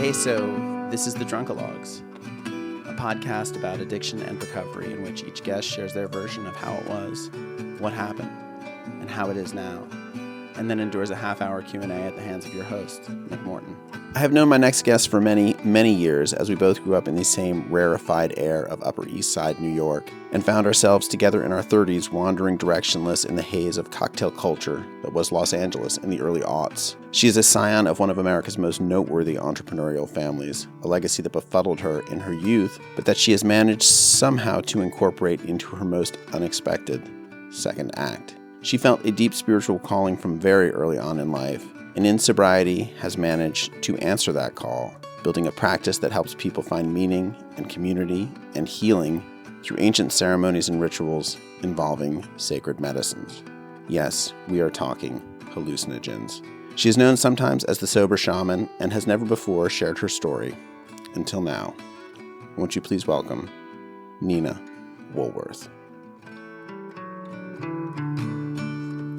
Hey, so this is the Drunkalogs, a podcast about addiction and recovery in which each guest shares their version of how it was, what happened, and how it is now, and then endures a half-hour Q&A at the hands of your host, Nick Morton. I have known my next guest for many, many years as we both grew up in the same rarefied air of Upper East Side New York and found ourselves together in our 30s wandering directionless in the haze of cocktail culture that was Los Angeles in the early aughts. She is a scion of one of America's most noteworthy entrepreneurial families, a legacy that befuddled her in her youth, but that she has managed somehow to incorporate into her most unexpected second act. She felt a deep spiritual calling from very early on in life, and in sobriety has managed to answer that call, building a practice that helps people find meaning and community and healing through ancient ceremonies and rituals involving sacred medicines. Yes, we are talking hallucinogens. She is known sometimes as the sober shaman and has never before shared her story. Until now. Won't you please welcome Nena Woolworth.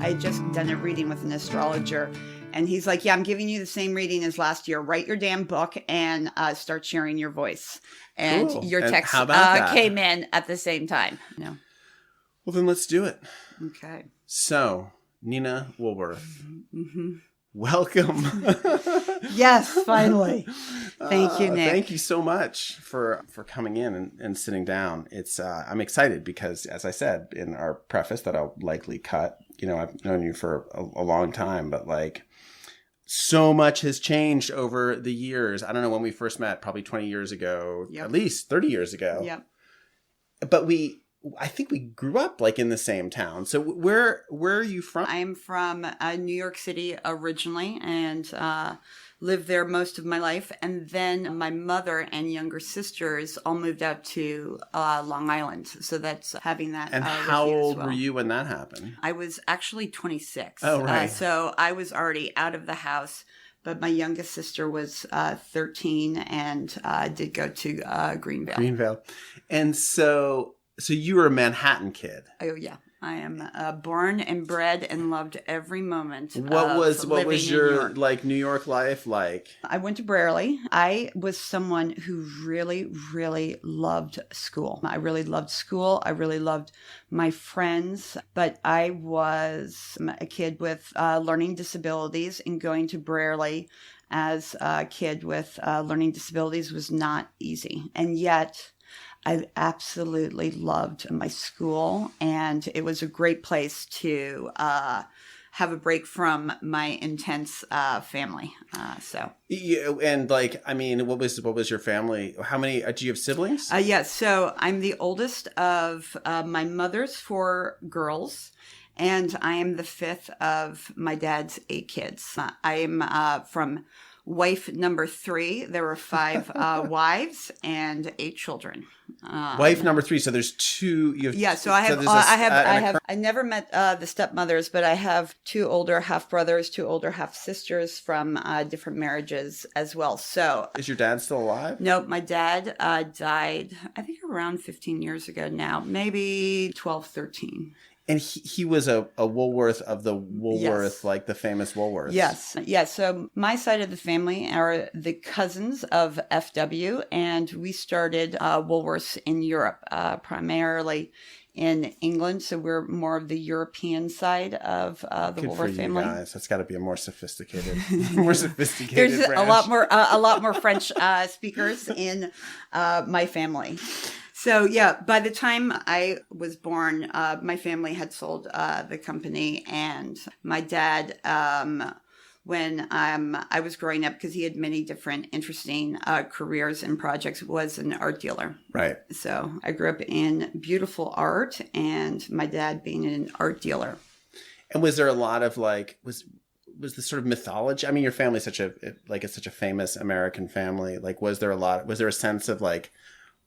I had just done a reading with an astrologer, and he's like, yeah, I'm giving you the same reading as last year. Write your damn book and start sharing your voice. And Cool. your And text how about that? came in at the same time. No. Well, then let's do it. Okay. So, Nena Woolworth, Mm-hmm. welcome. Yes, finally. Thank you, Nick. Thank you so much for coming in and sitting down. It's I'm excited because, as I said in our preface that I'll likely cut, I've known you for a long time, but like so much has changed over the years. I don't know when we first met, probably 20 years ago, Yep. at least 30 years ago. Yep. But I think we grew up like in the same town. So where are you from? I'm from New York City originally and lived there most of my life. And then my mother and younger sisters all moved out to Long Island. So that's having that. And with how you as old well. were you when that happened? I was actually 26. Oh, right. So I was already out of the house. But my youngest sister was 13 and did go to Greenville. And so you were a Manhattan kid. Oh, yeah. I am born and bred and loved every moment. What was your New York life like? I went to Brearley. I was someone who really, really loved school. I really loved school. I really loved my friends. But I was a kid with learning disabilities, and going to Brearley as a kid with learning disabilities was not easy. And yet I absolutely loved my school, and it was a great place to have a break from my intense family. Yeah, and what was your family? How many? Do you have siblings? So I'm the oldest of my mother's 4 girls, and I am the 5th of my dad's 8 kids. I am from wife number 3. There were 5 wives and 8 children. Wife number 3. So there's 2. So I have. I never met the stepmothers, but I have 2 older half brothers, 2 older half sisters from different marriages as well. So is your dad still alive? Nope, my dad died, I think, around 15 years ago now, maybe 12, 13. And he was a Woolworth of the Woolworth, yes. Like the famous Woolworths. Yes. Yes. So my side of the family are the cousins of FW, and we started Woolworths in Europe, primarily in England. So we're more of the European side of the Good Woolworth for family. You guys. That's got to be a more sophisticated, There's branch. a lot more French speakers in my family. So, yeah, by the time I was born, my family had sold the company, and my dad, when I was growing up, because he had many different interesting careers and projects, was an art dealer. Right. So I grew up in beautiful art, and my dad being an art dealer. And was there a lot of was the sort of mythology? I mean, your family's such a famous American family. Was there a sense of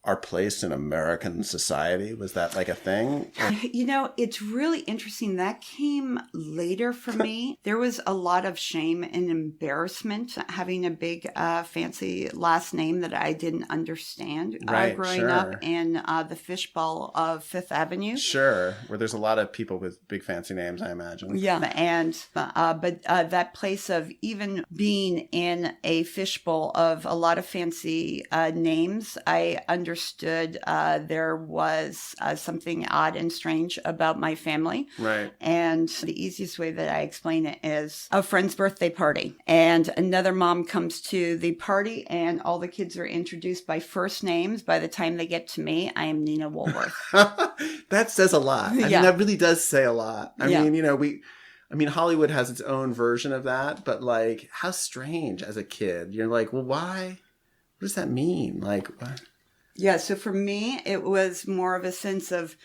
our place in American society? Was that like a thing? It's really interesting. That came later for me. There was a lot of shame and embarrassment having a big fancy last name that I didn't understand growing up in the fishbowl of Fifth Avenue. Sure, where there's a lot of people with big fancy names, I imagine. Yeah, and but that place of even being in a fishbowl of a lot of fancy names, I understood there was something odd and strange about my family. Right. And the easiest way that I explain it is a friend's birthday party. And another mom comes to the party and all the kids are introduced by first names. By the time they get to me, I am Nena Woolworth. That says a lot. I mean, that really does say a lot. I mean, Hollywood has its own version of that, but like, how strange as a kid. You're like, well, why? What does that mean? Like, what? Yeah, so for me, it was more of a sense of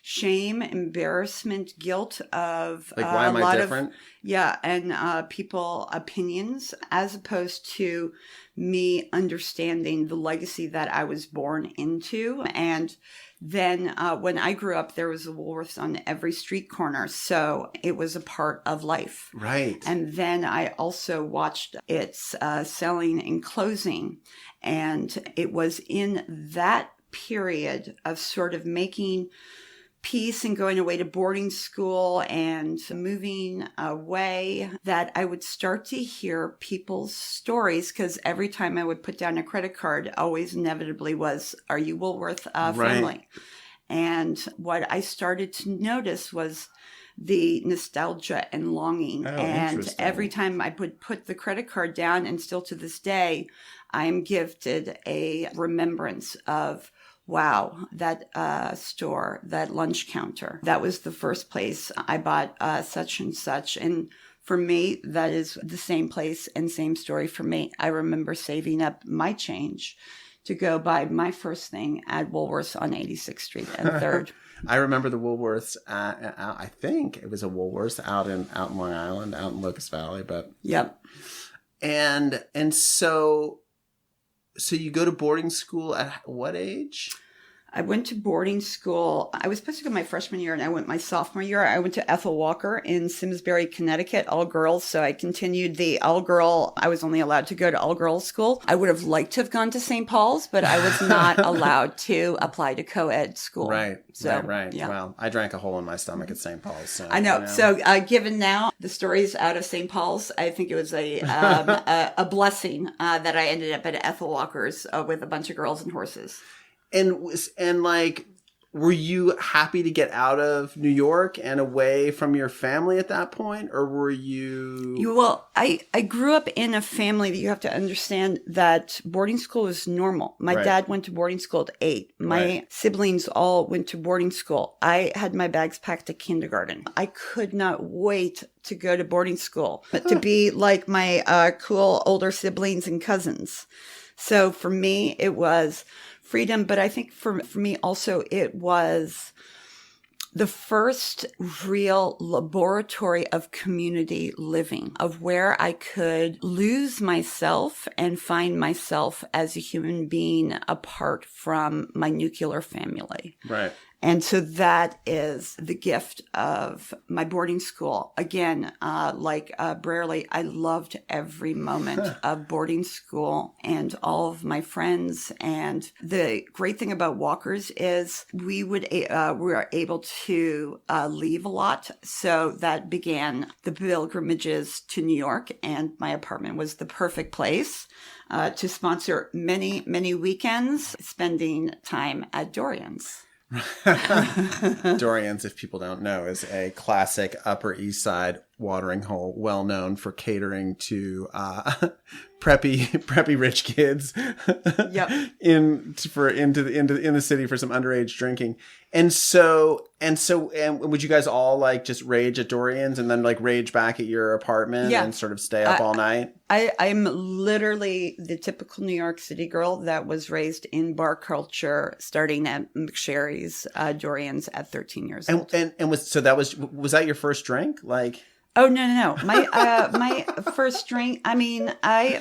shame, embarrassment, guilt of like, why am I different? And people opinions, as opposed to me understanding the legacy that I was born into. And then when I grew up, there was a Woolworth on every street corner. So it was a part of life. Right. And then I also watched its selling and closing. And it was in that period of sort of making peace and going away to boarding school and moving away that I would start to hear people's stories, because every time I would put down a credit card, always inevitably was, are you Woolworth family? Right. And what I started to notice was the nostalgia and longing. And every time I would put the credit card down, and still to this day, I'm gifted a remembrance of, wow, that store, that lunch counter. That was the first place I bought such and such. And for me, that is the same place and same story for me. I remember saving up my change to go buy my first thing at Woolworths on 86th Street and 3rd. I remember the Woolworths. I think it was a Woolworths out in Long Island, out in Locust Valley. But yep. And so you go to boarding school at what age? I went to boarding school. I was supposed to go my freshman year, and I went my sophomore year. I went to Ethel Walker in Simsbury, Connecticut, all girls. So I continued the all girl. I was only allowed to go to all girls school. I would have liked to have gone to St. Paul's, but I was not allowed to apply to co-ed school. Right. So, right. Yeah. Well, I drank a hole in my stomach at St. Paul's. So, I know. So given now the stories out of St. Paul's, I think it was a blessing that I ended up at Ethel Walker's with a bunch of girls and horses. And like, were you happy to get out of New York and away from your family at that point? Or were you... Well, I grew up in a family that you have to understand that boarding school is normal. My dad went to boarding school at 8. My siblings all went to boarding school. I had my bags packed at kindergarten. I could not wait to go to boarding school, but to be like my cool older siblings and cousins. So for me, it was freedom, but I think for me also it was the first real laboratory of community living, of where I could lose myself and find myself as a human being apart from my nuclear family. Right. And so that is the gift of my boarding school. Again, like Brarely, I loved every moment of boarding school and all of my friends. And the great thing about Walkers is we were able to leave a lot. So that began the pilgrimages to New York, and my apartment was the perfect place to sponsor many, many weekends spending time at Dorian's. Dorian's, if people don't know, is a classic Upper East Side watering hole, well known for catering to preppy rich kids. Yep. into the city for some underage drinking. And would you guys all like just rage at Dorian's and then like rage back at your apartment and sort of stay up all night? I'm literally the typical New York City girl that was raised in bar culture, starting at McSherry's, Dorian's at 13 years old. And was that your first drink? Like, Oh, no. My first drink, I mean, I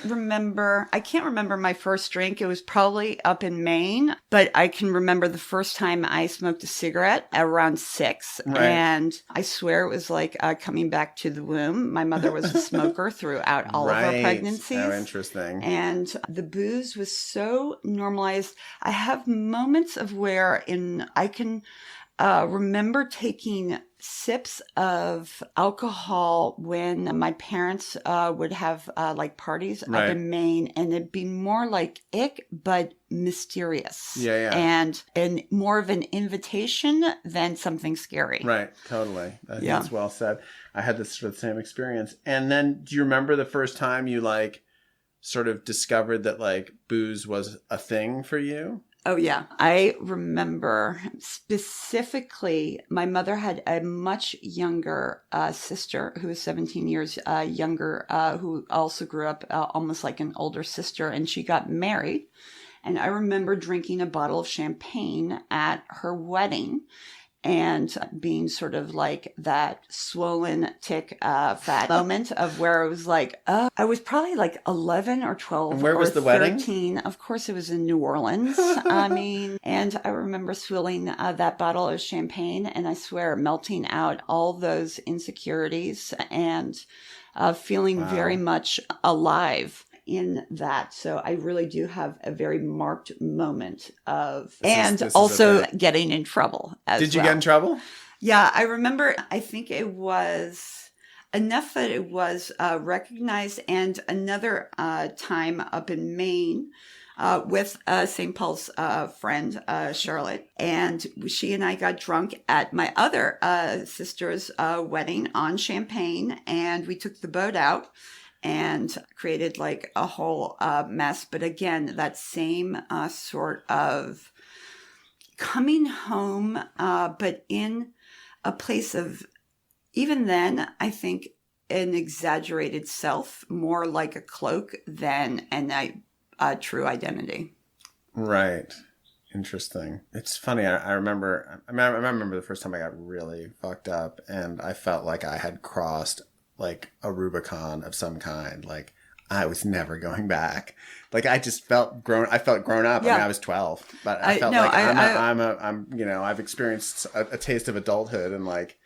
can't remember my first drink. It was probably up in Maine, but I can remember the first time I smoked a cigarette around 6. Right. And I swear it was like coming back to the womb. My mother was a smoker throughout all of her pregnancies. Oh, interesting. And the booze was so normalized. I have moments of where I can remember taking sips of alcohol when my parents would have like parties up in Maine, and it'd be more like ick but mysterious. Yeah. And more of an invitation than something scary. Right, totally. That's well said. I had this sort of same experience. And then do you remember the first time you like sort of discovered that like booze was a thing for you? Oh, yeah. I remember specifically my mother had a much younger sister who was 17 years younger, who also grew up almost like an older sister, and she got married. And I remember drinking a bottle of champagne at her wedding and being sort of like that swollen tick fat moment of where it was like, I was probably like 11 or 12 and where was the 13. Wedding? Of course, it was in New Orleans. I mean, and I remember swilling that bottle of champagne, and I swear melting out all those insecurities and feeling very much alive in that. So I really do have a very marked moment of, and also getting in trouble as well. Did you get in trouble? Yeah, I remember, I think it was enough that it was recognized. And another time up in Maine with St. Paul's friend, Charlotte, and she and I got drunk at my other sister's wedding on champagne, and we took the boat out and created like a whole mess. But again, that same sort of coming home, but in a place of, even then, I think an exaggerated self, more like a cloak than a true identity. Right. Interesting. It's funny. I remember the first time I got really fucked up and I felt like I had crossed like a Rubicon of some kind. Like I was never going back. Like I just felt grown. I felt grown up. Yeah. I mean, I was 12, but I felt I've experienced a taste of adulthood, and like,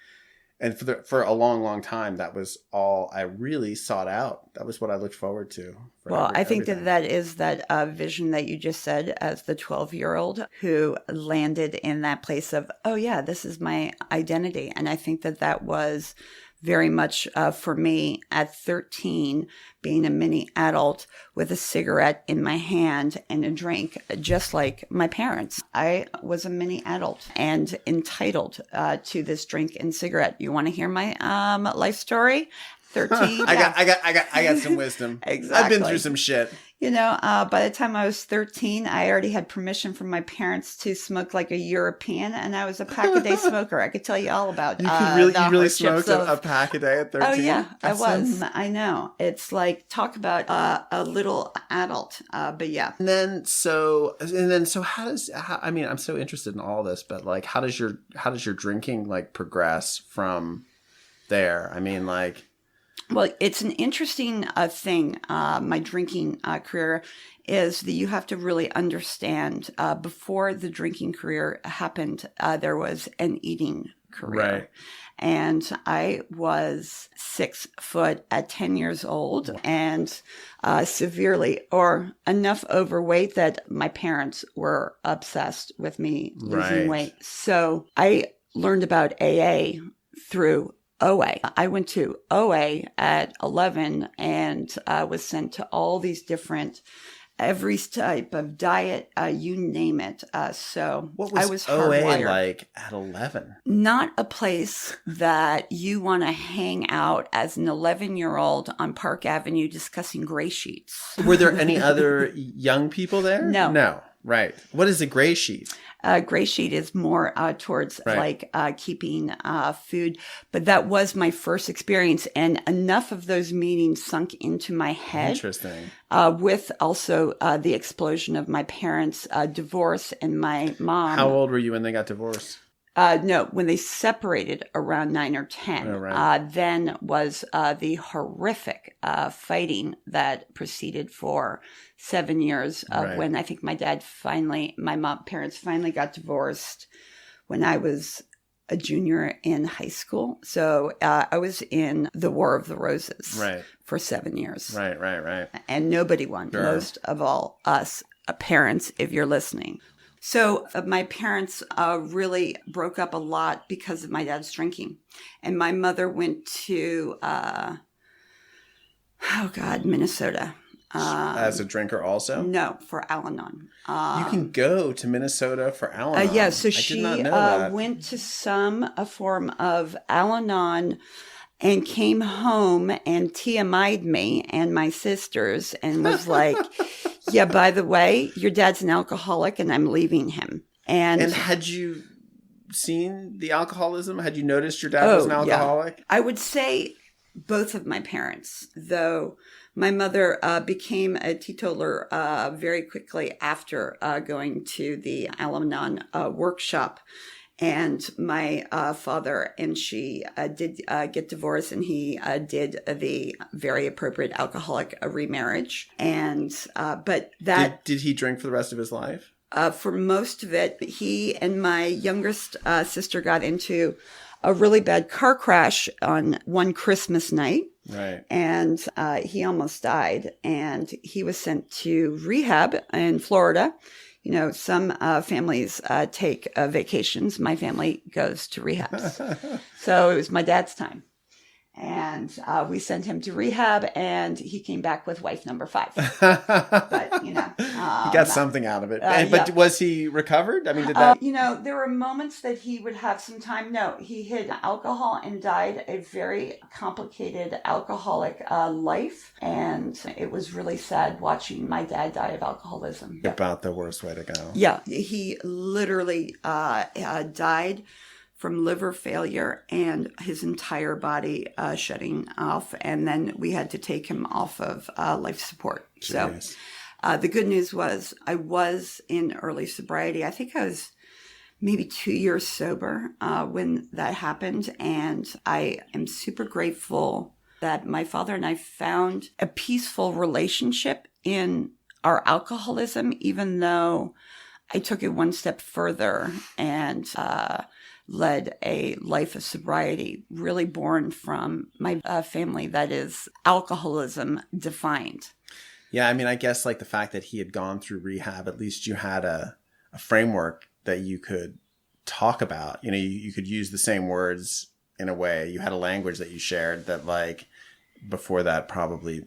and for a long, long time, that was all I really sought out. That was what I looked forward to. I think that is that vision that you just said as the 12-year-old who landed in that place of, oh yeah, this is my identity. And I think that was very much for me at 13, being a mini adult with a cigarette in my hand and a drink, just like my parents. I was a mini adult and entitled to this drink and cigarette. You want to hear my life story? 13. I got some wisdom. Exactly. I've been through some shit. You know, by the time I was 13, I already had permission from my parents to smoke like a European, and I was a pack-a-day smoker. I could tell you all about you really smoked a pack a day at 13? Oh, yeah, I was. I know. It's like, talk about a little adult, but yeah. And then I'm so interested in all this, but like, how does your drinking like progress from there? I mean, like... Well, it's an interesting thing. My drinking career is that you have to really understand before the drinking career happened, there was an eating career. Right. And I was 6 foot at 10 years old and severely or enough overweight that my parents were obsessed with me losing weight. So I learned about AA through OA. I went to OA at 11 and was sent to all these different, every type of diet, you name it. So what was, I was OA hardwired. like at 11? Not a place that you want to hang out as an 11-year-old on Park Avenue discussing gray sheets. Were there any other young people there? No. Right. What is a gray sheet? Gray sheet is more towards like keeping food. But that was my first experience. And enough of those meetings sunk into my head. Interesting. With also the explosion of my parents' divorce and my mom. How old were you when they got divorced? No, when they separated around 9 or 10, Oh, right. then was the horrific fighting that proceeded for 7 years of Right. when I think my parents finally got divorced when I was a junior in high school. So I was in the War of the Roses Right. for 7 years. Right. And nobody won, Sure. most of all us parents, if you're listening. So my parents really broke up a lot because of my dad's drinking. And my mother went to, Minnesota. As a drinker also? No, for Al-Anon. You can go to Minnesota for Al-Anon. Yeah, so I she did not know that. went to a form of Al-Anon and came home and TMI'd me and my sisters and was like, yeah, by the way, your dad's an alcoholic and I'm leaving him. And had you seen the alcoholism? Had you noticed your dad was an alcoholic? Yeah. I would say both of my parents, though my mother became a teetotaler very quickly after going to the Al-Anon workshop. And my father and she did get divorced, and he did the very appropriate alcoholic remarriage. And but that did he drink for the rest of his life? For most of it, he and my youngest sister got into a really bad car crash on one Christmas night. Right. And he almost died, and he was sent to rehab in Florida. You know, some families take vacations. My family goes to rehabs. So it was my dad's time. And we sent him to rehab, and he came back with wife number 5. But, you know. He got something out of it. But yeah. Was he recovered? I mean, did that... You know, there were moments that he would have some time. No, he hid alcohol and died a very complicated alcoholic life. And it was really sad watching my dad die of alcoholism. About the worst way to go. Yeah, he literally died from liver failure and his entire body shutting off. And then we had to take him off of life support. Jeez. So the good news was I was in early sobriety. I think I was maybe 2 years sober when that happened. And I am super grateful that my father and I found a peaceful relationship in our alcoholism, even though I took it one step further and led a life of sobriety, really born from my family that is alcoholism defined. Yeah, I mean, I guess like the fact that he had gone through rehab, at least you had a framework that you could talk about. You know, you could use the same words in a way. You had a language that you shared that, like, before that probably...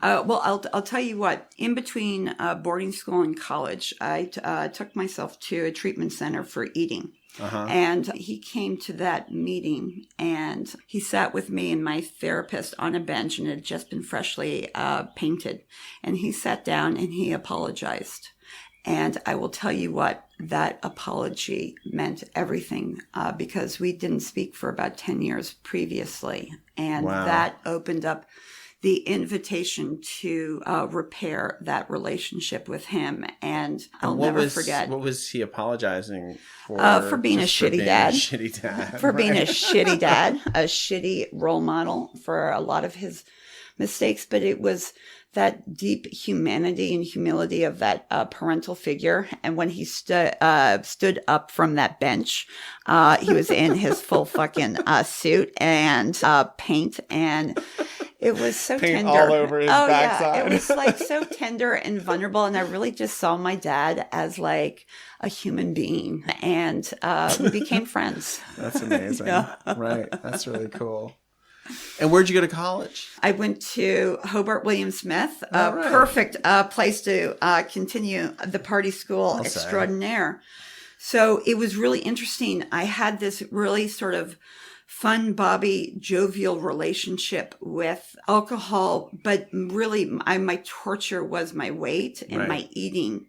Well, I'll tell you what. In between boarding school and college, I took myself to a treatment center for eating. Uh-huh. And he came to that meeting, and he sat with me and my therapist on a bench, and it had just been freshly painted. And he sat down and he apologized. And I will tell you what, that apology meant everything because we didn't speak for about 10 years previously. And Wow. That opened up the invitation to repair that relationship with him. And I'll never forget. What was he apologizing for? For being a shitty dad. For being a shitty dad, a shitty role model for a lot of his mistakes. But it was that deep humanity and humility of that parental figure. And when he stood up from that bench, he was in his full fucking suit and paint, and it was so paint tender. all over his backside. Yeah, it was like so tender and vulnerable, and I really just saw my dad as like a human being, and we became friends. That's amazing. Yeah. Right. That's really cool. And where'd you go to college? I went to Hobart William Smith, a right. perfect place to continue the party school extraordinaire. So it was really interesting. I had this really sort of fun, Bobby, jovial relationship with alcohol, but really my torture was my weight and my eating.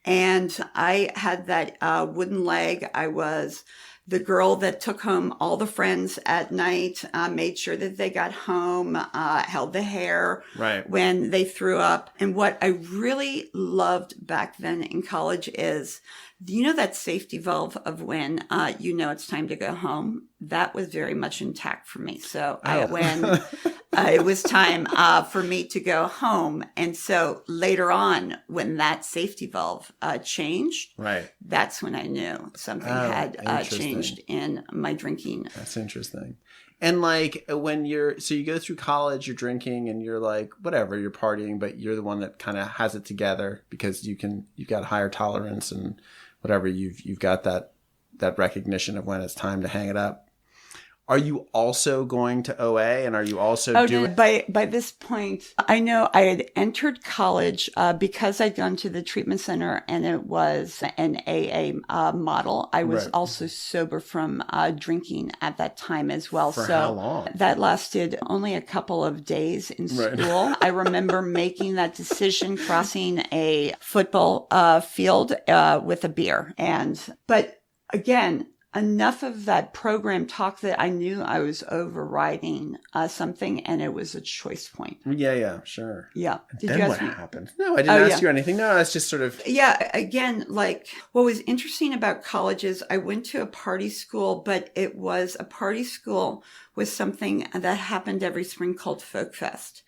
And I had that wooden leg. I was the girl that took home all the friends at night, made sure that they got home, held the hair Right. when they threw up. And what I really loved back then in college is, that safety valve of when it's time to go home? That was very much intact for me. So when it was time for me to go home. And so later on, when that safety valve changed, right, that's when I knew something had changed in my drinking. That's interesting. And like when you go through college, you're drinking and you're like, whatever, you're partying, but you're the one that kind of has it together because you've got higher tolerance and whatever, you've got that recognition of when it's time to hang it up. Are you also going to OA, and are you also doing? By this point, I know I had entered college because I'd gone to the treatment center, and it was an AA model. I was also sober from drinking at that time as well. For how long? That lasted only a couple of days in school. I remember making that decision, crossing a football field with a beer, but again, enough of that program talk that I knew I was overriding something, and it was a choice point. Yeah, sure. Yeah. Then what happened? No, I didn't ask you anything. No, it's just sort of... Yeah, again, like what was interesting about college is I went to a party school, but it was a party school with something that happened every spring called Folk Fest.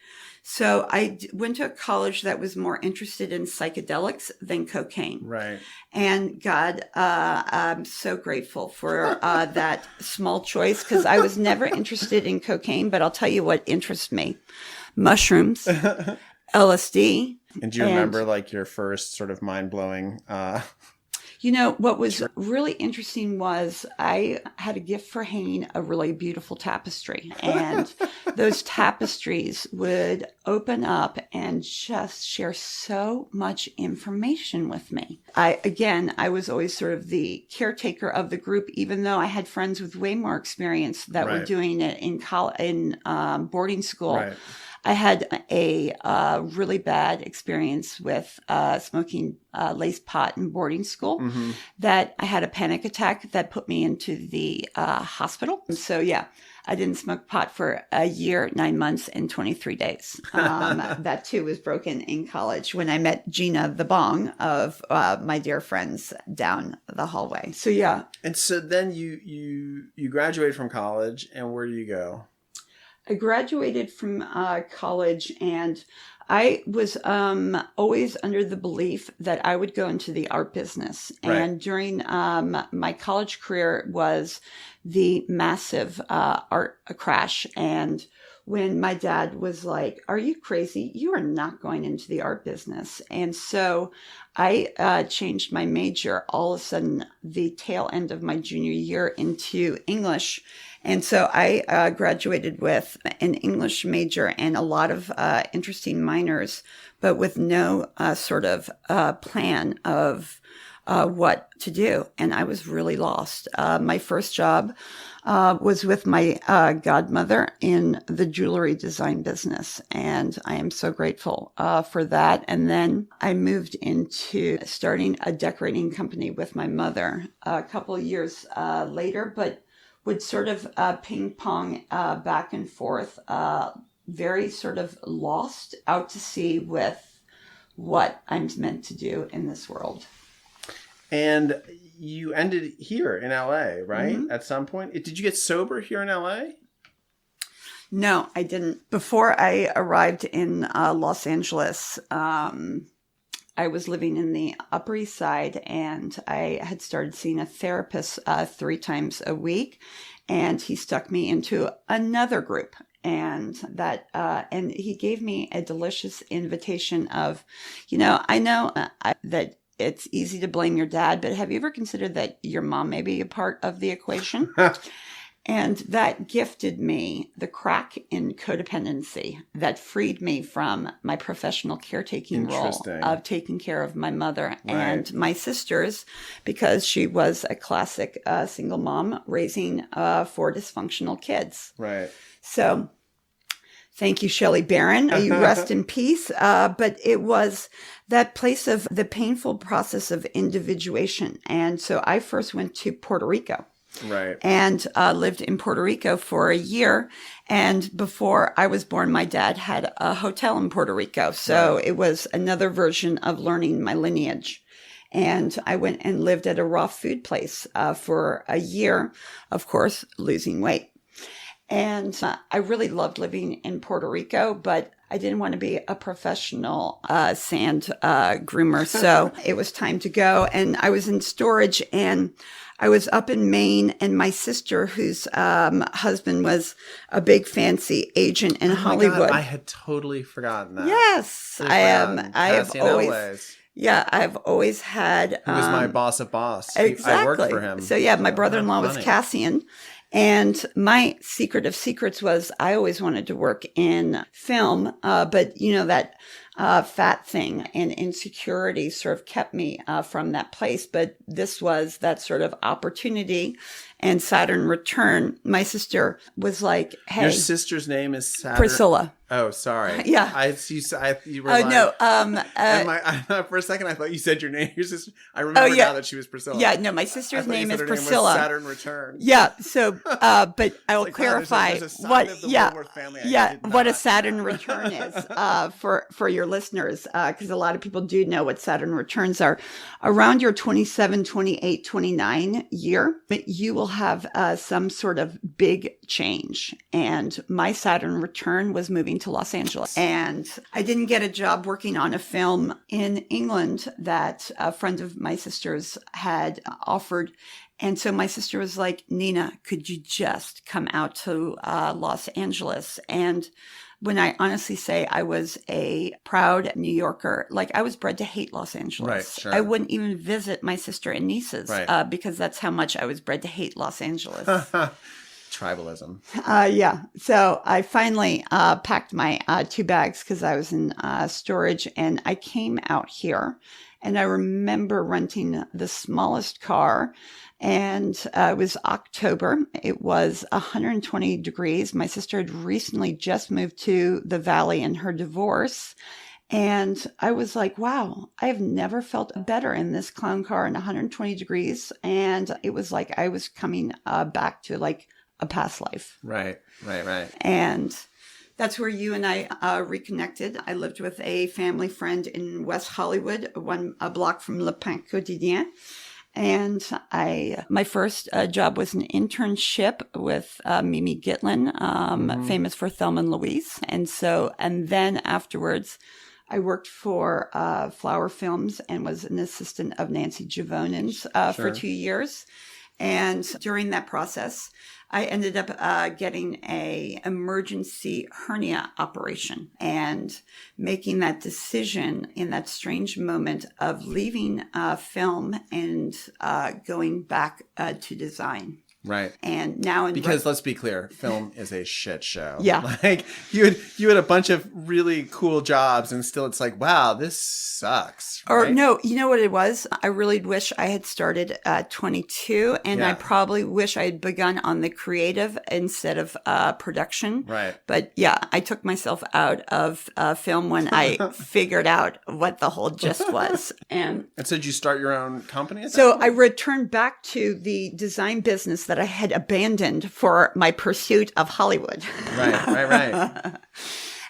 So I went to a college that was more interested in psychedelics than cocaine. Right. And God, I'm so grateful for that small choice, because I was never interested in cocaine, but I'll tell you what interests me. Mushrooms, LSD. And do you remember like your first sort of mind-blowing... What was really interesting was I had a gift for hanging a really beautiful tapestry. And those tapestries would open up and just share so much information with me. I was always sort of the caretaker of the group, even though I had friends with way more experience that were doing it in boarding school. Right. I had a really bad experience with smoking lace pot in boarding school, that I had a panic attack that put me into the hospital. And so, I didn't smoke pot for a year, 9 months, and 23 days. That too was broken in college when I met Gina the Bong of my dear friends down the hallway. So, yeah. And so then you graduated from college, and where do you go? I graduated from college, and I was always under the belief that I would go into the art business. Right. And during my college career was the massive art crash. And when my dad was like, "Are you crazy? You are not going into the art business." And so I changed my major all of a sudden, the tail end of my junior year, into English. And so I graduated with an English major and a lot of interesting minors, but with no sort of plan of what to do. And I was really lost. My first job was with my godmother in the jewelry design business. And I am so grateful for that. And then I moved into starting a decorating company with my mother a couple of years later, but would sort of ping pong back and forth, very sort of lost out to sea with what I'm meant to do in this world. And you ended here in LA, right? At some point. Did you get sober here in LA? No, I didn't. Before I arrived in Los Angeles, I was living in the Upper East Side, and I had started seeing a therapist 3 times a week, and he stuck me into another group. And and he gave me a delicious invitation of, I know that it's easy to blame your dad, but have you ever considered that your mom may be a part of the equation? And that gifted me the crack in codependency that freed me from my professional caretaking role of taking care of my mother and my sisters, because she was a classic single mom raising 4 dysfunctional kids. Right. So thank you, Shelley Barron. You rest in peace. But it was that place of the painful process of individuation. And so I first went to Puerto Rico. Right. And lived in Puerto Rico for a year. And before I was born, my dad had a hotel in Puerto Rico. So it was another version of learning my lineage. And I went and lived at a raw food place for a year, of course, losing weight. And I really loved living in Puerto Rico, but I didn't want to be a professional sand groomer. So it was time to go. And I was in storage, and I was up in Maine, and my sister, whose husband was a big fancy agent in Hollywood. God, I had totally forgotten that. Yes, I am. I have always. Elways. Yeah, I've always had. He was my boss of boss. Exactly. I worked for him. So yeah, my brother-in-law was Cassian. And my secret of secrets was I always wanted to work in film, but that fat thing and insecurity sort of kept me from that place. But this was that sort of opportunity. And Saturn return. My sister was like, "Hey, your sister's name is Saturn." Priscilla. Oh, sorry. Yeah. You were Oh, no. For a second, I thought you said your name. Your sister. I remember now that she was Priscilla. Yeah, no, my sister's name is Priscilla. Name was Saturn Return. Yeah. So, but I will clarify there's a what. Of the Woolworth family what a Saturn Return is for your listeners, because a lot of people do know what Saturn returns are. Around your 27, 28, 29 year, you will have some sort of big change. And my Saturn return was moving to Los Angeles. And I didn't get a job working on a film in England that a friend of my sister's had offered. And so my sister was like, "Nena, could you just come out to Los Angeles?" And when I honestly say I was a proud New Yorker, like I was bred to hate Los Angeles. Right, sure. I wouldn't even visit my sister and nieces because that's how much I was bred to hate Los Angeles. Tribalism. Yeah. So I finally packed my 2 bags because I was in storage, and I came out here. And I remember renting the smallest car, and it was October. It was 120 degrees. My sister had recently just moved to the Valley in her divorce. And I was like, wow, I have never felt better in this clown car in 120 degrees. And it was like I was coming back to like a past life. Right. And that's where you and I reconnected. I lived with a family friend in West Hollywood, a block from Le Pain Quotidien. And my first job was an internship with Mimi Gitlin, famous for Thelma and Louise. And then afterwards, I worked for Flower Films and was an assistant of Nancy Javonen's for 2 years. And during that process, I ended up getting a emergency hernia operation and making that decision in that strange moment of leaving film and going back to design. Right. And now because let's be clear, film is a shit show. Yeah. Like you had a bunch of really cool jobs, and still it's like, wow, this sucks. Right? Or no, you know what it was? I really wish I had started at 22, and I probably wish I had begun on the creative instead of production. Right. But yeah, I took myself out of film when I figured out what the whole gist was. And so did you start your own company? So I returned back to the design business that I had abandoned for my pursuit of Hollywood. Right.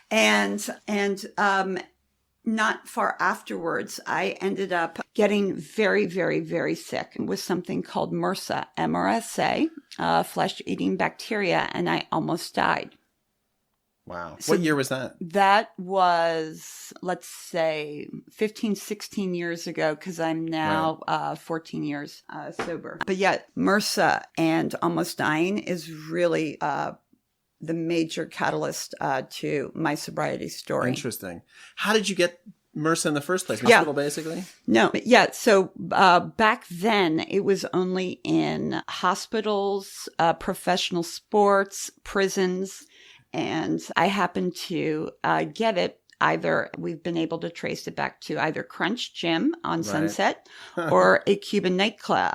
And not far afterwards, I ended up getting very, very, very sick with something called MRSA, MRSA, flesh-eating bacteria, and I almost died. Wow. So what year was that? That was, let's say, 15, 16 years ago, because I'm now 14 years sober. But yeah, MRSA and almost dying is really the major catalyst to my sobriety story. Interesting. How did you get MRSA in the first place? Hospital, basically? No. Yeah. So back then, it was only in hospitals, professional sports, prisons. And I happened to get it. Either we've been able to trace it back to either Crunch Gym on Sunset or a Cuban nightclub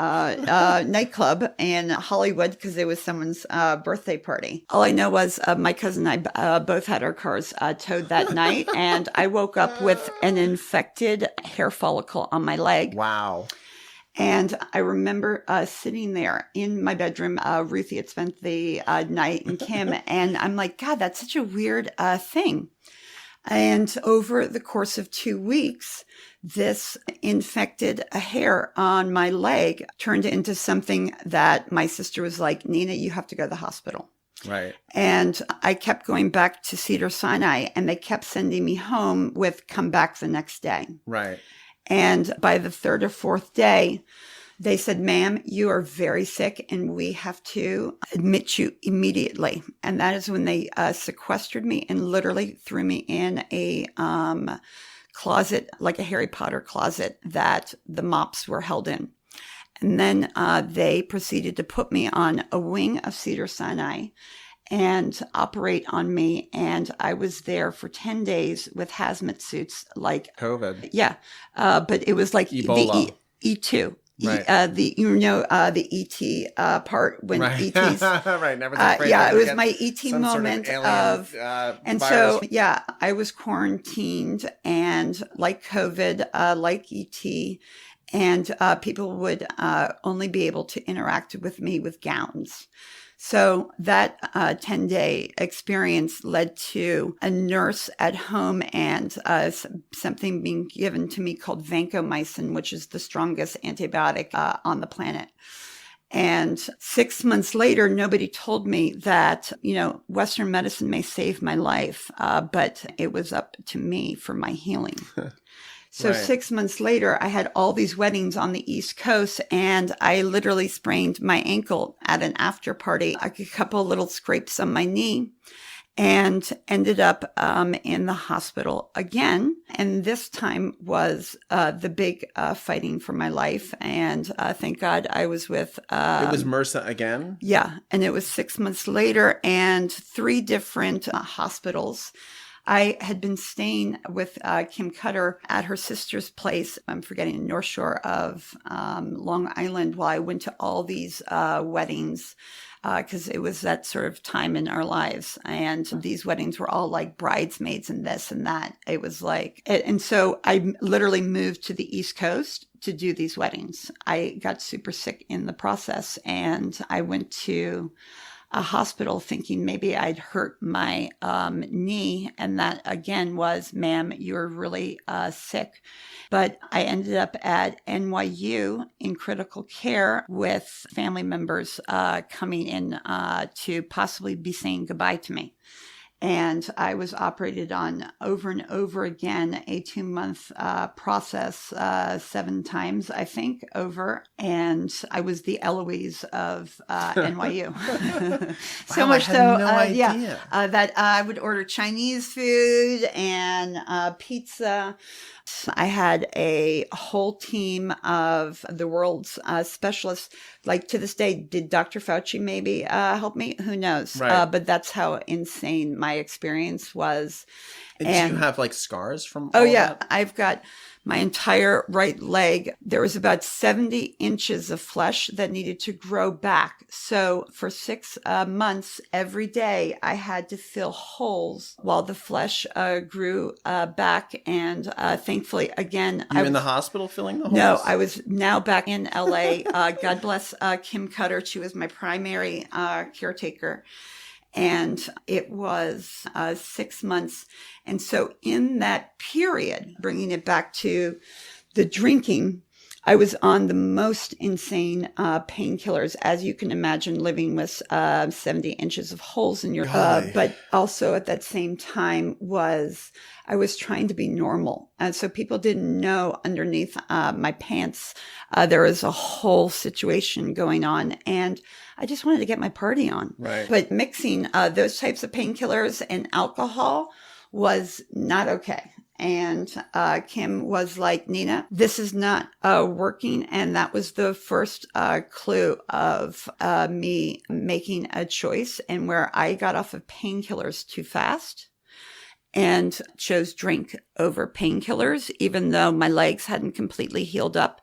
in Hollywood because it was someone's birthday party. All I know was my cousin and I both had our cars towed that night, and I woke up with an infected hair follicle on my leg. Wow. And I remember sitting there in my bedroom. Ruthie had spent the night, and Kim, and I'm like, God, that's such a weird thing. And over the course of 2 weeks, this infected hair on my leg turned into something that my sister was like, Nena, you have to go to the hospital. Right. And I kept going back to Cedars-Sinai, and they kept sending me home with come back the next day. Right. And by the third or fourth day, they said, ma'am, you are very sick and we have to admit you immediately. And that is when they sequestered me and literally threw me in a closet, like a Harry Potter closet that the mops were held in. And then they proceeded to put me on a wing of Cedars-Sinai and operate on me. And I was there for 10 days with hazmat suits like COVID. Yeah. But it was like Ebola. the E2. Right. The E.T. Part when Right. E.T.'s Right. Never afraid yeah, to it was get my E.T. some moment sort of alien, and virus. so yeah, I was quarantined and like COVID, like E.T. and people would only be able to interact with me with gowns. So that 10-day experience led to a nurse at home and something being given to me called vancomycin, which is the strongest antibiotic on the planet. And 6 months later, nobody told me that, Western medicine may save my life, but it was up to me for my healing. So Right. 6 months later, I had all these weddings on the East Coast, and I literally sprained my ankle at an after party, a couple little scrapes on my knee, and ended up in the hospital again. And this time was the big fighting for my life. And thank God I was with... it was MRSA again? Yeah. And it was 6 months later, and 3 different hospitals. I had been staying with Kim Cutter at her sister's place. I'm forgetting the North Shore of Long Island while I went to all these weddings because it was that sort of time in our lives. And these weddings were all like bridesmaids and this and that. It was like, and so I literally moved to the East Coast to do these weddings. I got super sick in the process, and I went to a hospital thinking maybe I'd hurt my knee. And that again was, ma'am, you're really sick. But I ended up at NYU in critical care with family members coming in to possibly be saying goodbye to me. And I was operated on over and over again, a 2-month process, 7 times, I think, over. And I was the Eloise of NYU. So Wow, much I had so, no idea. that I would order Chinese food and pizza. I had a whole team of the world's specialists. Like to this day, did Dr. Fauci maybe help me? Who knows? Right. But that's how insane my experience was. And do you have like scars from Oh, all yeah. that? I've got my entire right leg. There was about 70 inches of flesh that needed to grow back. So for 6 months, every day, I had to fill holes while the flesh grew back. And thankfully, again, You in the hospital filling the holes? No, I was now back in LA. God bless Kim Cutter. She was my primary caretaker. And it was 6 months. And so in that period, bringing it back to the drinking, I was on the most insane painkillers, as you can imagine, living with 70 inches of holes in your but also at that same time I was trying to be normal. And so people didn't know underneath my pants, there was a whole situation going on. And I just wanted to get my party on. Right. But mixing those types of painkillers and alcohol was not okay. And Kim was like, Nena, this is not working. And that was the first clue of me making a choice, and where I got off of painkillers too fast and chose drink over painkillers, even though my legs hadn't completely healed up.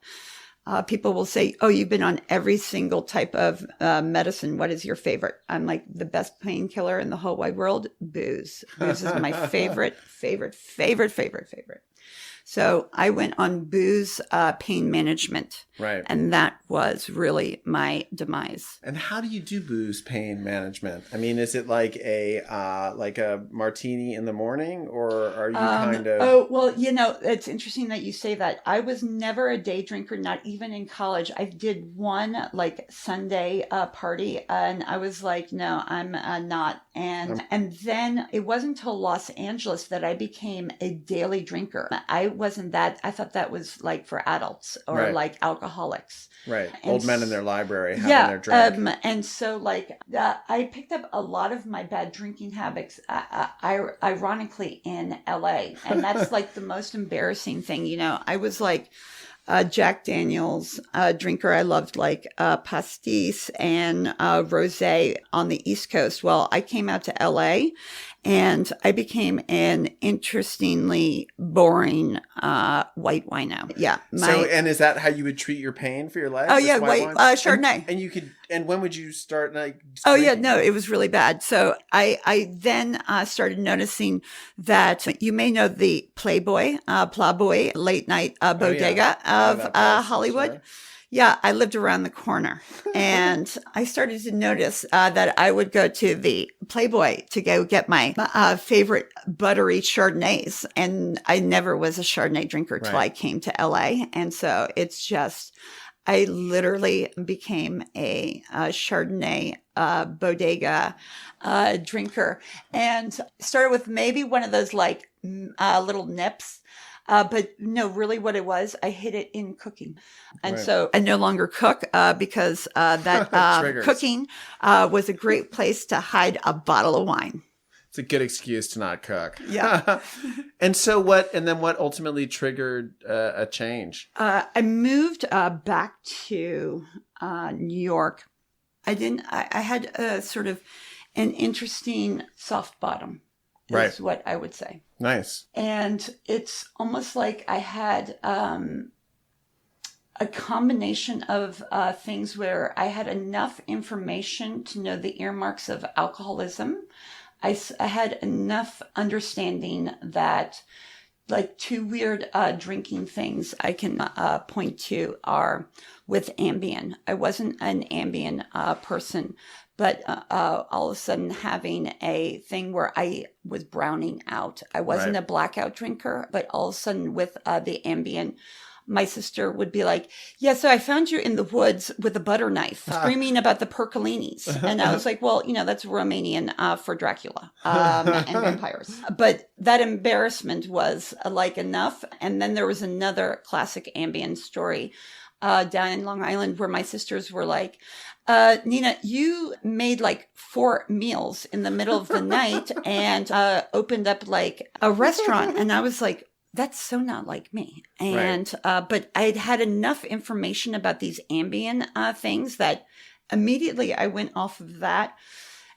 People will say, oh, you've been on every single type of medicine. What is your favorite? I'm like, the best painkiller in the whole wide world, booze. Booze is my favorite. So I went on booze pain management. Right. And that was really my demise. And how do you do booze pain management? I mean, is it like a martini in the morning, or are you kind of... Oh, well, it's interesting that you say that. I was never a day drinker, not even in college. I did one like Sunday party, and I was like, no, I'm not. And then it wasn't until Los Angeles that I became a daily drinker. I thought that was like for adults or like alcoholics. Right. And old men in their library having their drink. And so like I picked up a lot of my bad drinking habits, ironically, in LA. And that's like the most embarrassing thing. I was like Jack Daniels drinker. I loved like pastis and rosé on the East Coast. Well, I came out to LA and I became an interestingly boring white wino. Yeah. And is that how you would treat your pain for your life? Oh yeah, white Chardonnay. And you could. And when would you start like? Oh yeah, no, it was really bad. So I then started noticing that you may know the Playboy late night bodega of Hollywood. Sure. Yeah, I lived around the corner, and I started to notice that I would go to the Playboy to go get my favorite buttery Chardonnays, and I never was a Chardonnay drinker till I came to LA, and so it's just, I literally became a Chardonnay bodega drinker, and started with maybe one of those like little nips. But no, really what it was, I hid it in cooking. And so I no longer cook because that cooking was a great place to hide a bottle of wine. It's a good excuse to not cook. Yeah. And so what ultimately triggered a change? I moved back to New York. I had a sort of an interesting soft bottom. Is what I would say. Nice. And it's almost like I had a combination of things where I had enough information to know the earmarks of alcoholism. I had enough understanding that like two weird drinking things I can point to are with Ambien. I wasn't an Ambien person, but all of a sudden having a thing where I was browning out. I wasn't a blackout drinker, but all of a sudden with the Ambien, my sister would be like, yeah, so I found you in the woods with a butter knife screaming about the Percolinis. And I was like, well, that's Romanian for Dracula and vampires. But that embarrassment was like enough. And then there was another classic Ambien story down in Long Island where my sisters were like, Nena, you made like 4 meals in the middle of the night and opened up like a restaurant. And I was like, that's so not like me. And, but I'd had enough information about these Ambien things that immediately I went off of that.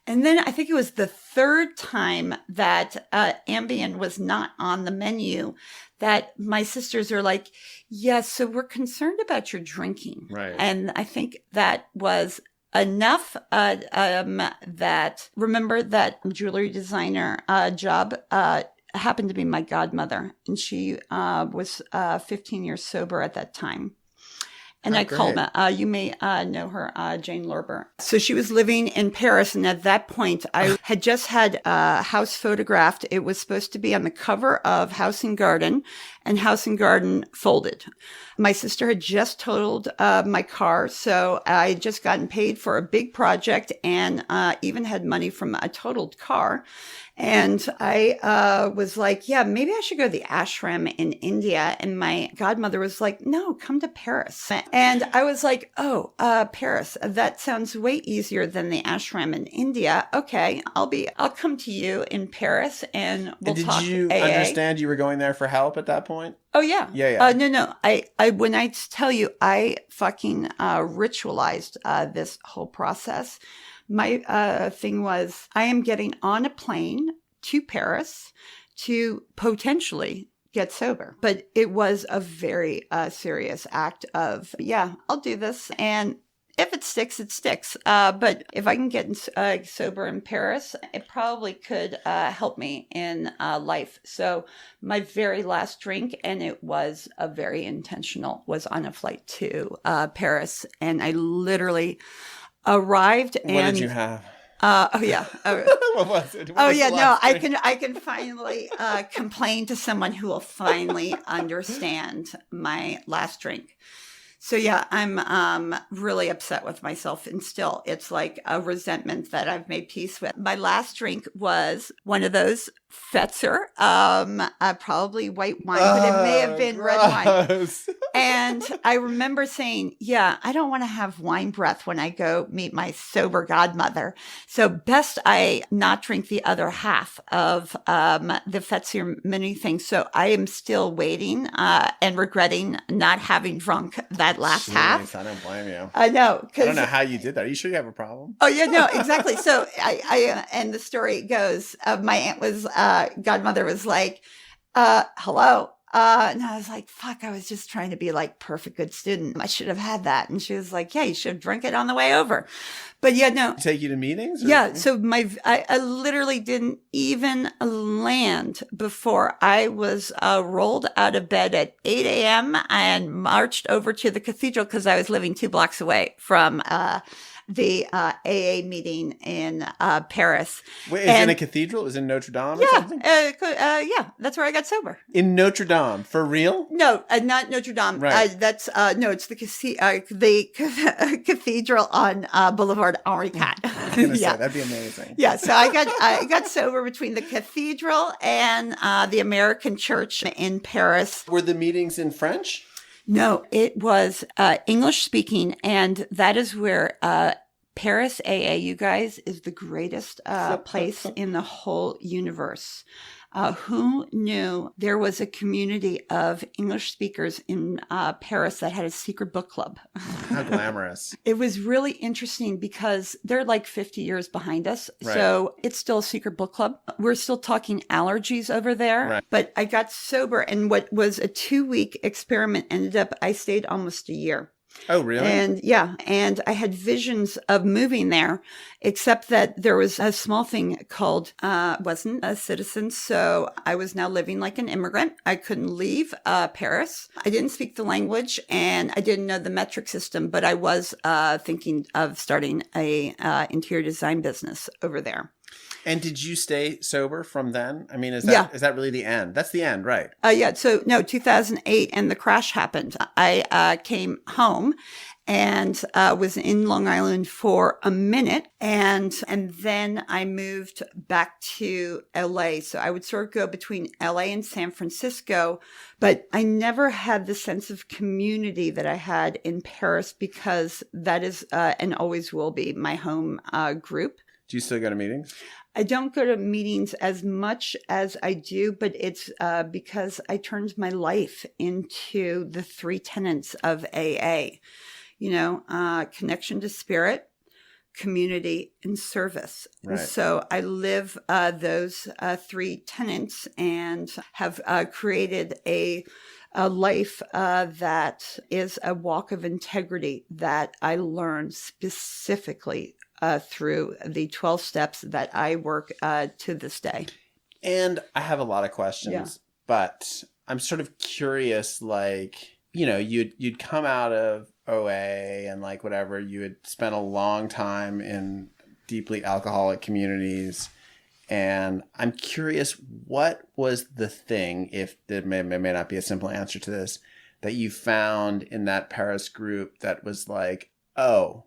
And then I think it was the third time that Ambien was not on the menu that my sisters are like, yeah, so we're concerned about your drinking. Right. And I think that was enough that, remember that jewelry designer job happened to be my godmother, and she was 15 years sober at that time. And I called her, you may know her, Jane Lorber. So she was living in Paris. And at that point, I had just had a house photographed. It was supposed to be on the cover of House and Garden, and House and Garden folded. My sister had just totaled my car. So I had just gotten paid for a big project and even had money from a totaled car. And I was like, yeah, maybe I should go to the ashram in India. And my godmother was like, no, come to Paris. And I was like, oh, Paris, that sounds way easier than the ashram in India. Okay, I'll come to you in Paris and we'll talk. Did you understand you were going there for help at that point? Oh, yeah. Yeah. No. I when I tell you, I fucking ritualized this whole process. My thing was, I am getting on a plane to Paris to potentially get sober. But it was a very serious act of, yeah, I'll do this. And if it sticks, it sticks. But if I can get sober in Paris, it probably could help me in life. So my very last drink, and it was a very intentional, was on a flight to Paris. And I literally arrived. What did you have? Oh yeah. What was it? Oh yeah. No, I can finally complain to someone who will finally understand my last drink. So yeah, I'm really upset with myself, and still, it's like a resentment that I've made peace with. My last drink was one of those Fetzer, probably white wine, but it may have been red wine. And I remember saying, yeah, I don't want to have wine breath when I go meet my sober godmother. So best I not drink the other half of the Fetzer mini thing. So I am still waiting and regretting not having drunk that last half. I don't blame you. I know. I don't know how you did that. Are you sure you have a problem? Oh yeah, no, exactly. So I and the story goes, my aunt was, godmother was like, hello. And I was like, fuck, I was just trying to be like perfect good student. I should have had that. And she was like, yeah, you should have drunk it on the way over. But yeah, no. Take you to meetings? Yeah. So I literally didn't even land before I was rolled out of bed at 8 a.m. and marched over to the cathedral because I was living 2 blocks away from the AA meeting in Paris. Wait, is it in a cathedral? Is it in Notre Dame or something? Yeah, that's where I got sober. In Notre Dame, for real? No, not Notre Dame. Right. It's the cathedral on Boulevard Henri IV. I was gonna say, that'd be amazing. Yeah, so I got sober between the cathedral and the American church in Paris. Were the meetings in French? No, it was English speaking, and that is where Paris AA, you guys, is the greatest place in the whole universe. Who knew there was a community of English speakers in Paris that had a secret book club? How glamorous. It was really interesting because they're like 50 years behind us. Right. So it's still a secret book club. We're still talking allergies over there. Right. But I got sober, and what was a 2-week experiment ended up, I stayed almost a year. Oh, really? And I had visions of moving there, except that there was a small thing called, wasn't a citizen. So I was now living like an immigrant. I couldn't leave Paris. I didn't speak the language, and I didn't know the metric system, but I was thinking of starting a interior design business over there. And did you stay sober from then? I mean, is that really the end? That's the end, right? Yeah. So no, 2008, and the crash happened. I came home and was in Long Island for a minute, and then I moved back to LA. So I would sort of go between LA and San Francisco, but I never had the sense of community that I had in Paris, because that is and always will be my home group. Do you still go to meetings? I don't go to meetings as much as I do, but it's because I turned my life into the 3 tenets of AA. You know, connection to spirit, community, and service. Right. And so I live those 3 tenets, and have created a life that is a walk of integrity that I learned specifically through the 12 steps that I work to this day. And I have a lot of questions, but I'm sort of curious, like, you know, you'd come out of OA and like whatever, you had spent a long time in deeply alcoholic communities. And I'm curious, what was the thing, if there may not be a simple answer to this, that you found in that Paris group that was like, oh,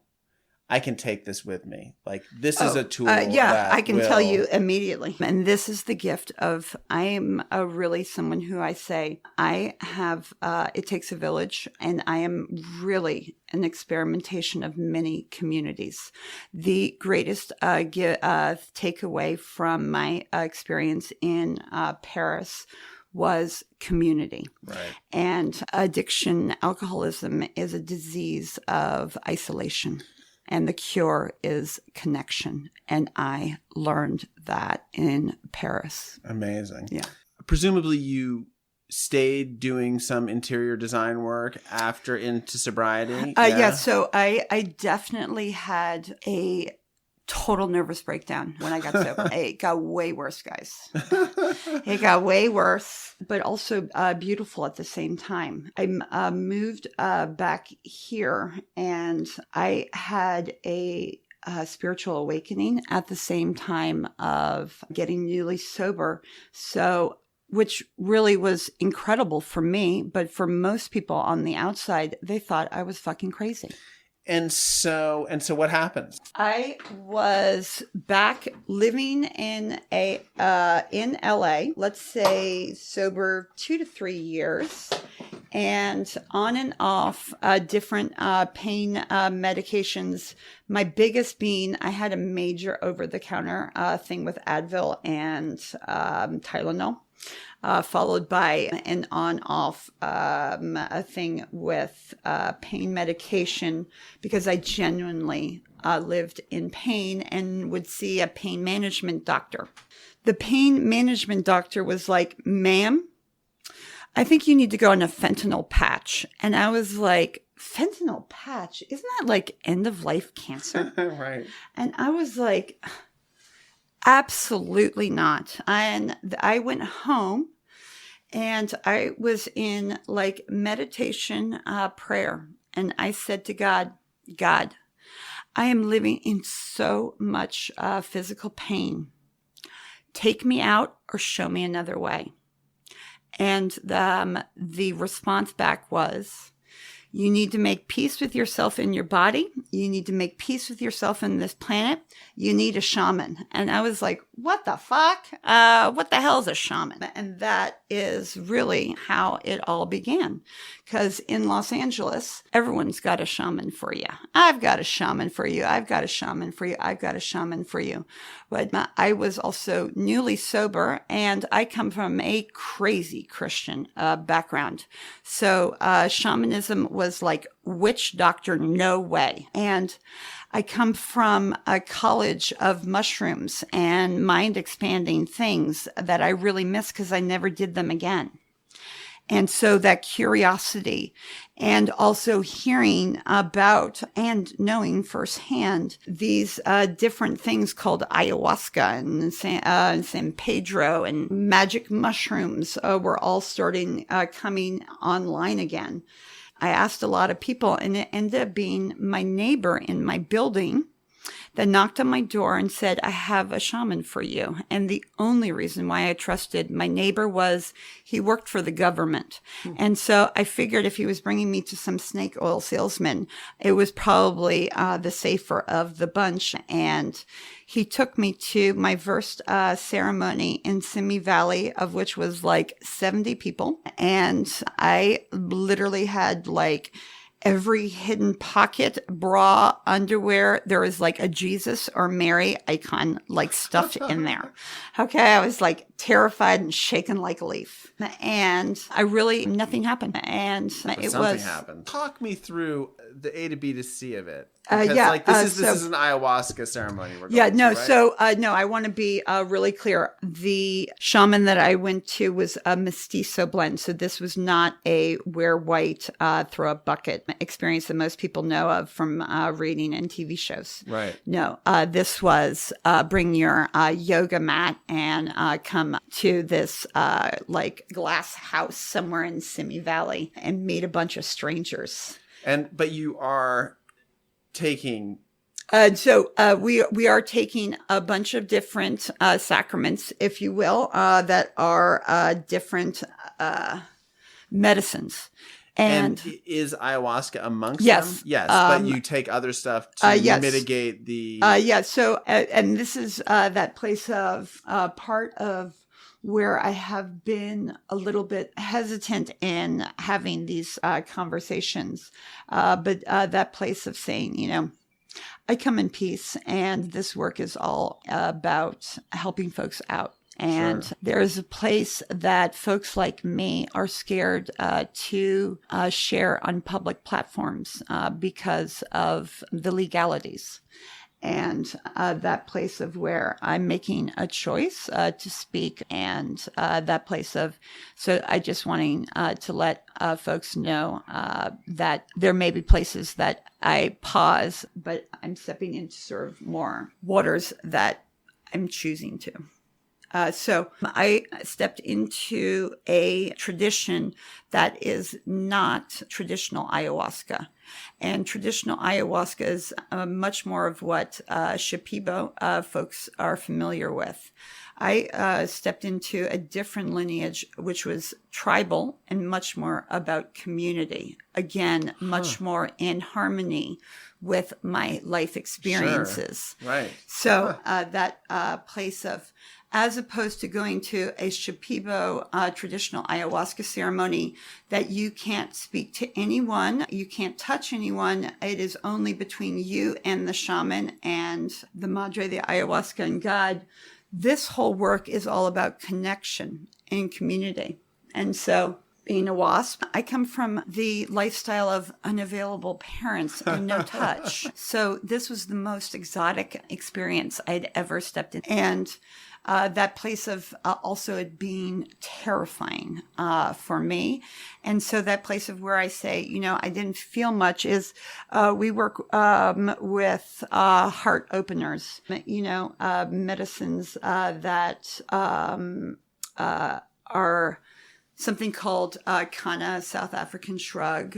I can take this with me. Like, this is a tool. I can tell you immediately. And this is the gift of, I am really someone who I say, I have, it takes a village, and I am really an experimentation of many communities. The greatest takeaway from my experience in Paris was community. Right. And addiction, alcoholism is a disease of isolation. And the cure is connection. And I learned that in Paris. Amazing. Yeah. Presumably you stayed doing some interior design work after into sobriety? Yeah. So I definitely had a total nervous breakdown when I got sober. It got way worse, guys. It got way worse, but also beautiful at the same time. I moved back here, and I had a spiritual awakening at the same time of getting newly sober. So, which really was incredible for me, but for most people on the outside, they thought I was fucking crazy. And so what happened? I was back living in LA, let's say sober 2 to 3 years, and on and off different pain medications. My biggest being, I had a major over-the-counter thing with Advil and Tylenol. Followed by an on-off a thing with pain medication, because I genuinely lived in pain and would see a pain management doctor. The pain management doctor was like, "Ma'am, I think you need to go on a fentanyl patch." And I was like, "Fentanyl patch? Isn't that like end-of-life cancer?" Right. And I was like, "Absolutely not." And I went home. And I was in like meditation prayer. And I said to God, "God, I am living in so much physical pain. Take me out or show me another way." And the response back was, "You need to make peace with yourself in your body. You need to make peace with yourself in this planet. You need a shaman." And I was like, "What the fuck? What the hell is a shaman?" And that is really how it all began. Because in Los Angeles, everyone's got a shaman for you. I've got a shaman for you. I've got a shaman for you. I've got a shaman for you. But I was also newly sober, and I come from a crazy Christian background. So shamanism was like, witch doctor, no way. And I come from a college of mushrooms and mind expanding things that I really miss because I never did them again. And so that curiosity, and also hearing about and knowing firsthand these different things called ayahuasca and San Pedro and magic mushrooms were all starting coming online again. I asked a lot of people, and it ended up being my neighbor in my building that knocked on my door and said, "I have a shaman for you." And the only reason why I trusted my neighbor was he worked for the government. And so I figured if he was bringing me to some snake oil salesman, it was probably the safer of the bunch. And he took me to my first ceremony in Simi Valley, of which was like 70 people. And I literally had like every hidden pocket, bra, underwear. There was like a Jesus or Mary icon like stuffed in there. Okay. I was like terrified and shaken like a leaf. And nothing happened. And Something happened. Talk me through the A to B to C of it. This is an ayahuasca ceremony. I want to be really clear. The shaman that I went to was a mestizo blend. So this was not a wear white, throw a bucket experience that most people know of from reading and TV shows. Right. No, this was bring your yoga mat and come to this like glass house somewhere in Simi Valley and meet a bunch of strangers. But you are taking. We are taking a bunch of different sacraments, if you will, that are different medicines. And is ayahuasca amongst them? Yes, but you take other stuff to mitigate the. So, and this is that place of part of where I have been a little bit hesitant in having these conversations. But that place of saying, I come in peace, and this work is all about helping folks out. And there is a place that folks like me are scared to share on public platforms because of the legalities. and that place of where I'm making a choice to speak, and that place of, so I just wanting to let folks know that there may be places that I pause, but I'm stepping into sort of more waters that I'm choosing to. So I stepped into a tradition that is not traditional ayahuasca. And traditional ayahuasca is much more of what Shipibo folks are familiar with. I stepped into a different lineage, which was tribal and much more about community. Again, much more in harmony with my life experiences. Sure. Right. So that place of, as opposed to going to a Shipibo traditional ayahuasca ceremony that you can't speak to anyone, you can't touch anyone, it is only between you and the shaman and the madre de ayahuasca and God. This whole work is all about connection and community. And so, being a WASP, I come from the lifestyle of unavailable parents and no touch. So this was the most exotic experience I'd ever stepped in. And that place of also it being terrifying for me. And so that place of where I say, I didn't feel much is we work with heart openers, medicines that are something called Kana, South African shrub,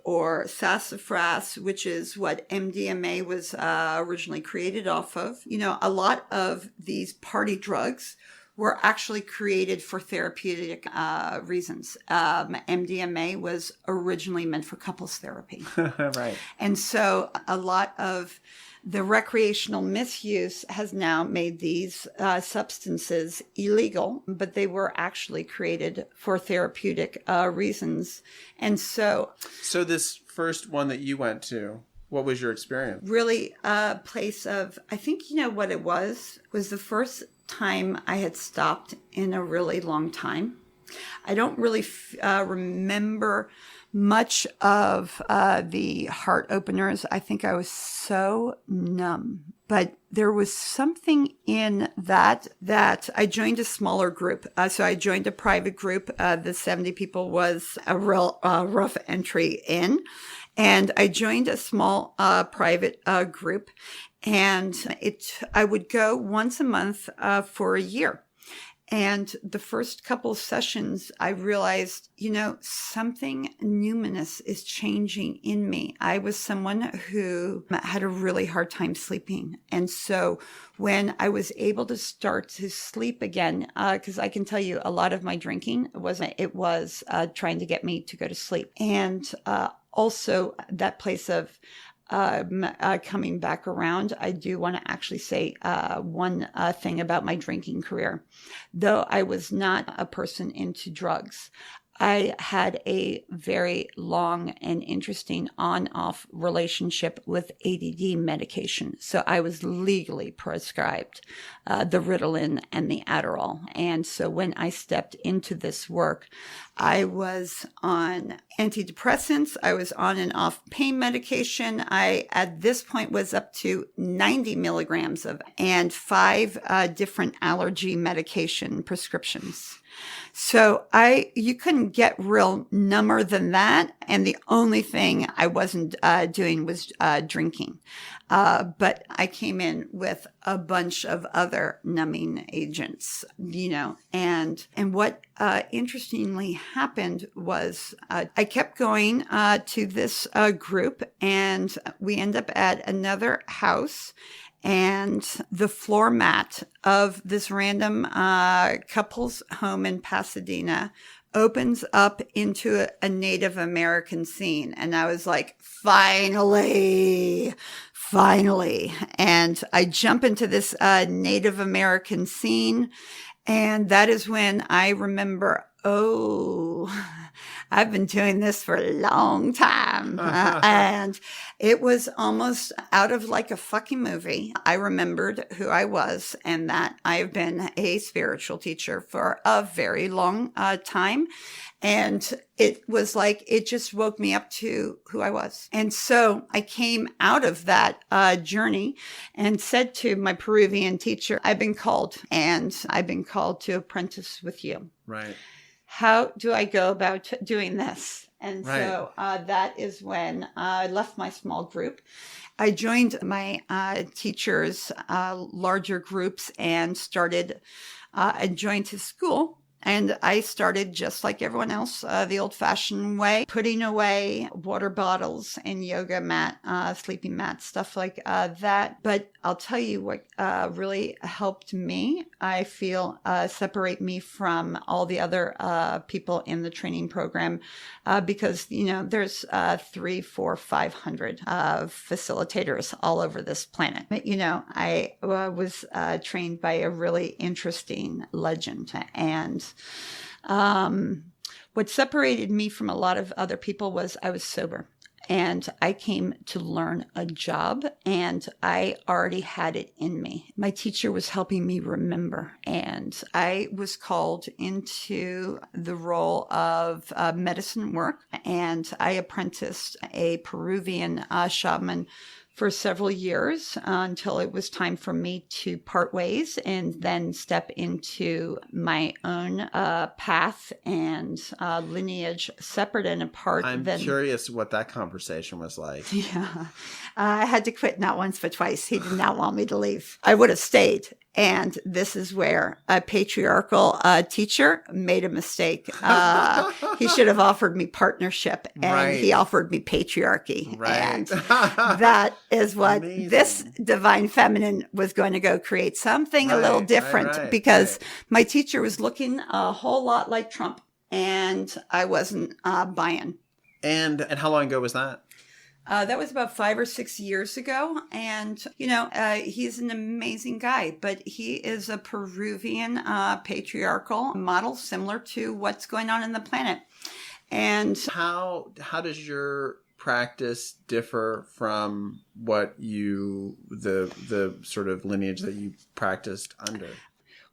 or sassafras, which is what MDMA was originally created off of. A lot of these party drugs were actually created for therapeutic reasons. MDMA was originally meant for couples therapy. Right. And so a lot of the recreational misuse has now made these substances illegal, but they were actually created for therapeutic reasons. And so this first one that you went to, what was your experience? Really a place of, I think, what it was the first time I had stopped in a really long time. I don't really remember much of the heart openers. I think I was so numb, but there was something in that I joined a smaller group. So I joined a private group. The 70 people was a real rough entry in. And I joined a small private group, and I would go once a month for a year. And the first couple of sessions, I realized, something numinous is changing in me. I was someone who had a really hard time sleeping. And so when I was able to start to sleep again, because I can tell you a lot of my drinking was trying to get me to go to sleep. And also that place of coming back around, I do want to actually say one thing about my drinking career. Though I was not a person into drugs, I had a very long and interesting on-off relationship with ADD medication. So I was legally prescribed the Ritalin and the Adderall. And so when I stepped into this work, I was on antidepressants. I was on and off pain medication. I, at this point, was up to 90 milligrams and 5 different allergy medication prescriptions. So you couldn't get real number than that. And the only thing I wasn't doing was drinking. But I came in with a bunch of other numbing agents, and what interestingly happened was I kept going to this group, and we end up at another house. And the floor mat of this random couple's home in Pasadena opens up into a Native American scene. And I was like, finally. And I jump into this Native American scene. And that is when I remember, I've been doing this for a long time. And it was almost out of like a fucking movie. I remembered who I was and that I've been a spiritual teacher for a very long time. And it was like, it just woke me up to who I was. And so I came out of that journey and said to my Peruvian teacher, I've been called to apprentice with you. Right. How do I go about doing this? And Right. So that is when I left my small group. I joined my teachers' larger groups and I joined his school. And I started just like everyone else, the old-fashioned way, putting away water bottles and yoga mat, sleeping mat, stuff like that. But I'll tell you what really helped me, I feel, separate me from all the other people in the training program because, there's 300, 400, 500 facilitators all over this planet. But, I was trained by a really interesting legend. And what separated me from a lot of other people was I was sober. And I came to learn a job and I already had it in me. My teacher was helping me remember. And I was called into the role of medicine work. And I apprenticed a Peruvian shaman for several years until it was time for me to part ways and then step into my own path and lineage separate and apart. I'm curious what that conversation was like. Yeah. I had to quit not once but twice. He did not want me to leave. I would have stayed. And this is where a patriarchal teacher made a mistake. He should have offered me partnership, and Right. he offered me patriarchy. Right. And that is what Amazing. this divine feminine was going to go create something a little Right, different right, because right. my teacher was looking a whole lot like Trump, and I wasn't buying. And how long ago was that? That was about 5 or 6 years ago. And, he's an amazing guy, but he is a Peruvian patriarchal model similar to what's going on in the planet. And How does your practice differ from what the sort of lineage that you practiced under?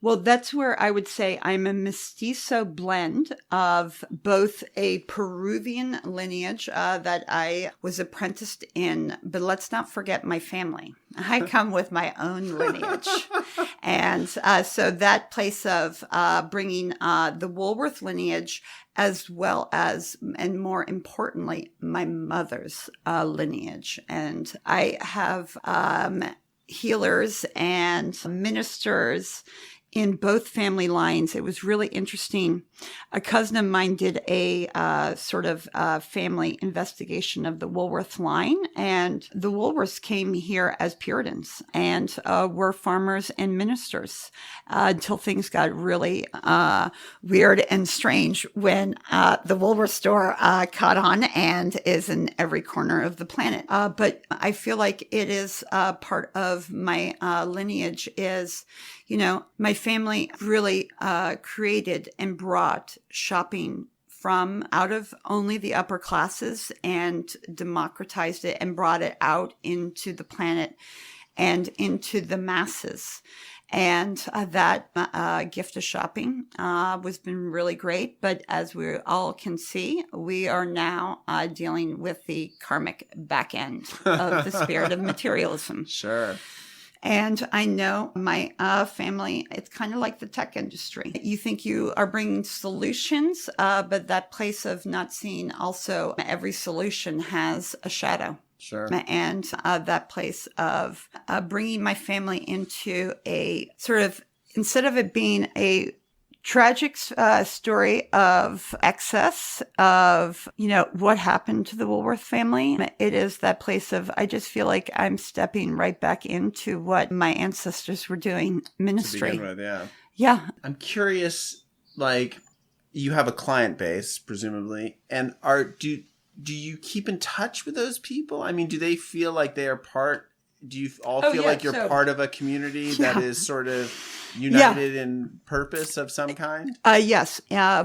well, that's where I would say I'm a mestizo blend of both a Peruvian lineage that I was apprenticed in, but let's not forget my family. I come with my own lineage. And so that place of bringing the Woolworth lineage as well as, and more importantly, my mother's lineage. And I have healers and ministers in both family lines. It was really interesting. A cousin of mine did a sort of family investigation of the Woolworth line, and the Woolworths came here as Puritans and were farmers and ministers until things got really weird and strange when the Woolworth store caught on and is in every corner of the planet. But I feel like it is part of my lineage is, my family really created and brought shopping from out of only the upper classes and democratized it and brought it out into the planet and into the masses. And that gift of shopping was been really great. But as we all can see, we are now dealing with the karmic back end of the spirit of materialism. Sure. And I know my family, it's kind of like the tech industry. You think you are bringing solutions, but that place of not seeing also every solution has a shadow. Sure. And that place of bringing my family into a sort of, instead of it being a tragic story of excess of, what happened to the Woolworth family. It is that place of, I just feel like I'm stepping right back into what my ancestors were doing, ministry. To begin with, yeah. Yeah. I'm curious, like, you have a client base, presumably, and do you keep in touch with those people? I mean, do they feel like they are part, do you all feel like you're part of a community that is sort of united in purpose of some kind? Yes.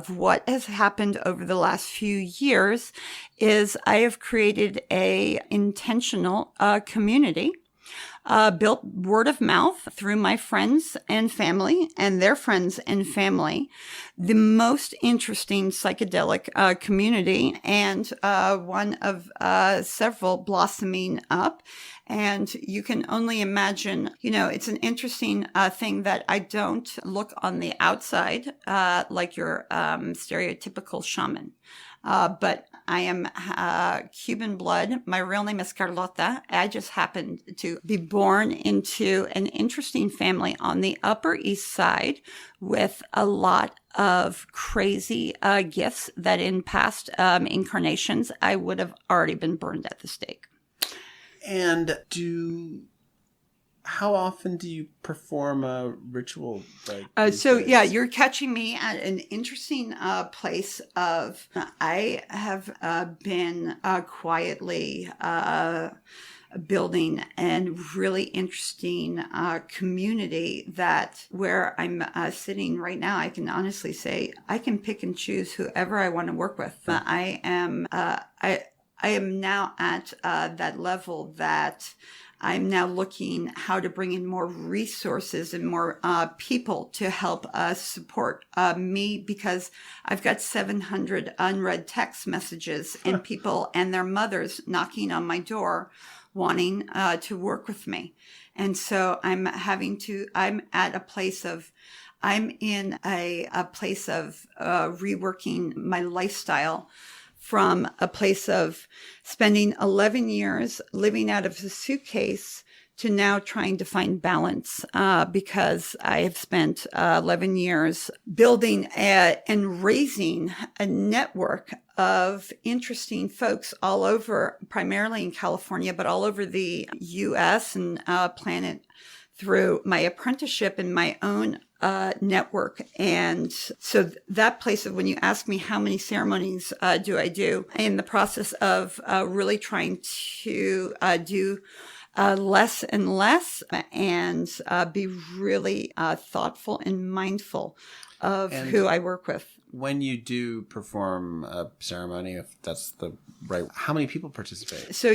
What has happened over the last few years is I have created a intentional community built word of mouth through my friends and family and their friends and family. The most interesting psychedelic community, and one of several blossoming up. And you can only imagine, it's an interesting thing that I don't look on the outside like your stereotypical shaman. But I am Cuban blood. My real name is Carlota. I just happened to be born into an interesting family on the Upper East Side with a lot of crazy gifts that in past incarnations I would have already been burned at the stake. And how often do you perform a ritual? You're catching me at an interesting place of, I have been quietly building a really interesting community that where I'm sitting right now, I can honestly say I can pick and choose whoever I want to work with. I am now at that level that I'm now looking how to bring in more resources and more people to help support me, because I've got 700 unread text messages and people and their mothers knocking on my door wanting to work with me. And so I'm at a place of, I'm in a place of reworking my lifestyle from a place of spending 11 years living out of a suitcase to now trying to find balance, because I have spent 11 years building and raising a network of interesting folks all over, primarily in California, but all over the U.S. and planet through my apprenticeship and my own network. And so that place of, when you ask me how many ceremonies do I do, in the process of really trying to do less and less and be really thoughtful and mindful of who I work with. When you do perform a ceremony, if that's the right, how many people participate? So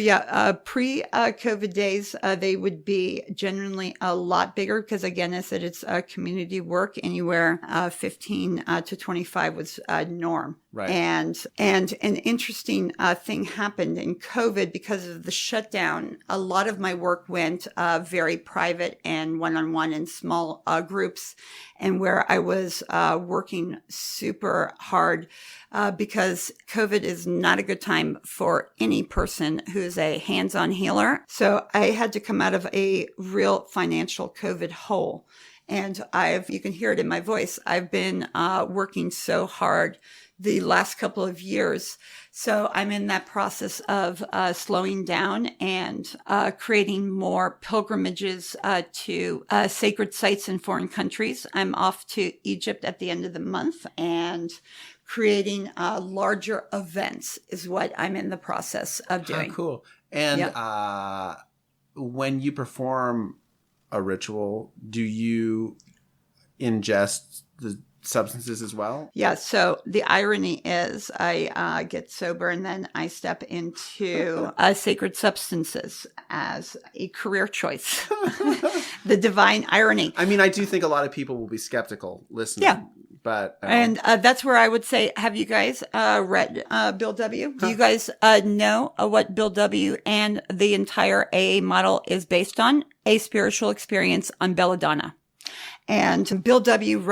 pre-COVID days, they would be generally a lot bigger because, again, I said it's community work. Anywhere 15 to 25 was norm. Right. And an interesting thing happened in COVID because of the shutdown. A lot of my work went very private and one-on-one in small groups, and where I was working super hard because COVID is not a good time for any person who's a hands-on healer. So I had to come out of a real financial COVID hole. And you can hear it in my voice, I've been working so hard the last couple of years. So I'm in that process of slowing down and creating more pilgrimages to sacred sites in foreign countries. I'm off to Egypt at the end of the month, and creating larger events is what I'm in the process of doing. Oh, cool. And when you perform a ritual, do you ingest the substances as well? Yeah. So the irony is I get sober and then I step into sacred substances as a career choice. The divine irony. I mean, I do think a lot of people will be skeptical listening. Yeah. But and that's where I would say, have you guys read Bill W? Do you guys know what Bill W and the entire AA model is based on? A spiritual experience on belladonna. And Bill W.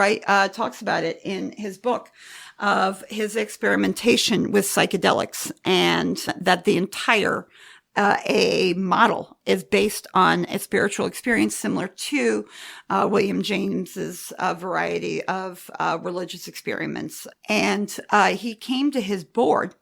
talks about it in his book of his experimentation with psychedelics, and that the entire AA model is based on a spiritual experience similar to William James's variety of religious experiments. And he came to his board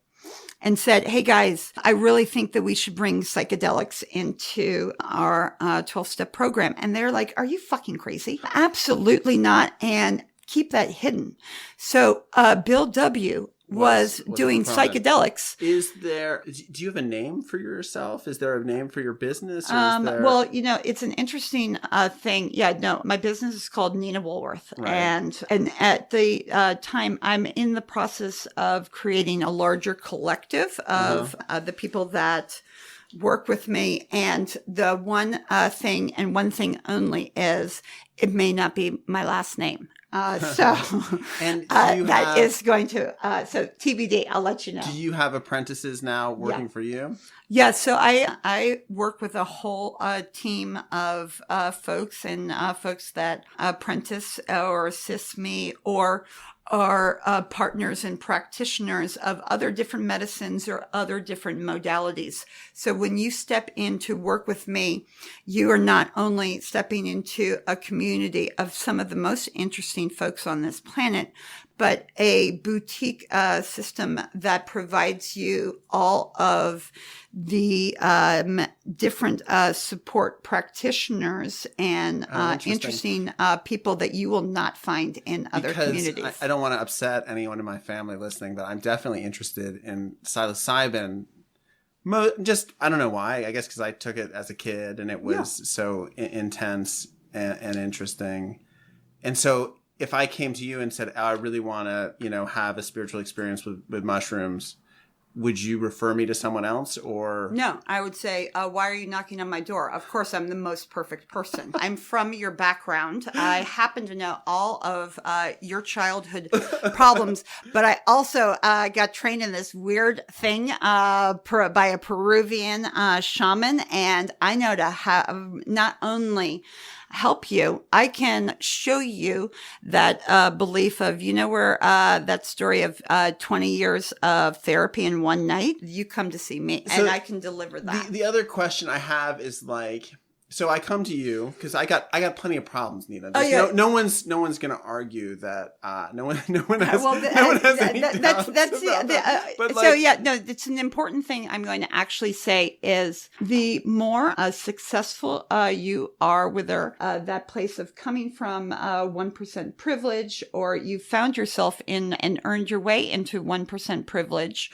and said, hey guys, I really think that we should bring psychedelics into our 12-step program. And they're like, are you fucking crazy? Absolutely not. And keep that hidden. So Bill W. was doing psychedelics. Do you have a name for yourself? Is there a name for your business? Or Well, it's an interesting thing. Yeah, no, my business is called Nena Woolworth. Right. And at the time, I'm in the process of creating a larger collective of the people that work with me. And the one thing and one thing only is it may not be my last name. So and that is going to, so TBD, I'll let you know. Do you have apprentices now working for you? Yeah, so I work with a whole team of folks and folks that apprentice or assist me or are partners and practitioners of other different medicines or other different modalities. So when you step in to work with me, you are not only stepping into a community of some of the most interesting folks on this planet, but a boutique system that provides you all of the different support practitioners and interesting people that you will not find in other communities. I don't want to upset anyone in my family listening, but I'm definitely interested in psilocybin. Just, I don't know why. I guess because I took it as a kid and it was so intense and interesting. And so if I came to you and said, I really want to, have a spiritual experience with mushrooms, would you refer me to someone else or? No, I would say, why are you knocking on my door? Of course, I'm the most perfect person. I'm from your background. I happen to know all of your childhood problems, but I also got trained in this weird thing by a Peruvian shaman. And I know to have not only help you, I can show you that belief of, where that story of 20 years of therapy in one night, you come to see me and I can deliver that. The other question I have is so I come to you because I got plenty of problems, Nena. No one's going to argue that no one has any doubts about that. It's an important thing I'm going to actually say is the more successful you are, whether that place of coming from 1% privilege, or you found yourself in and earned your way into 1% privilege,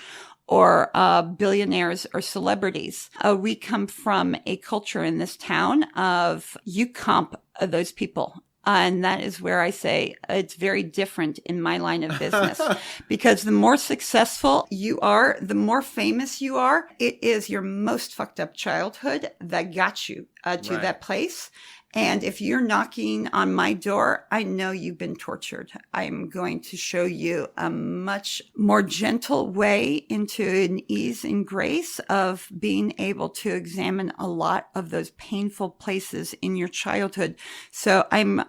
or billionaires or celebrities. We come from a culture in this town of you comp those people. And that is where I say it's very different in my line of business because the more successful you are, the more famous you are, it is your most fucked up childhood that got you to that place. And if you're knocking on my door, I know you've been tortured. I'm going to show you a much more gentle way into an ease and grace of being able to examine a lot of those painful places in your childhood. So I'm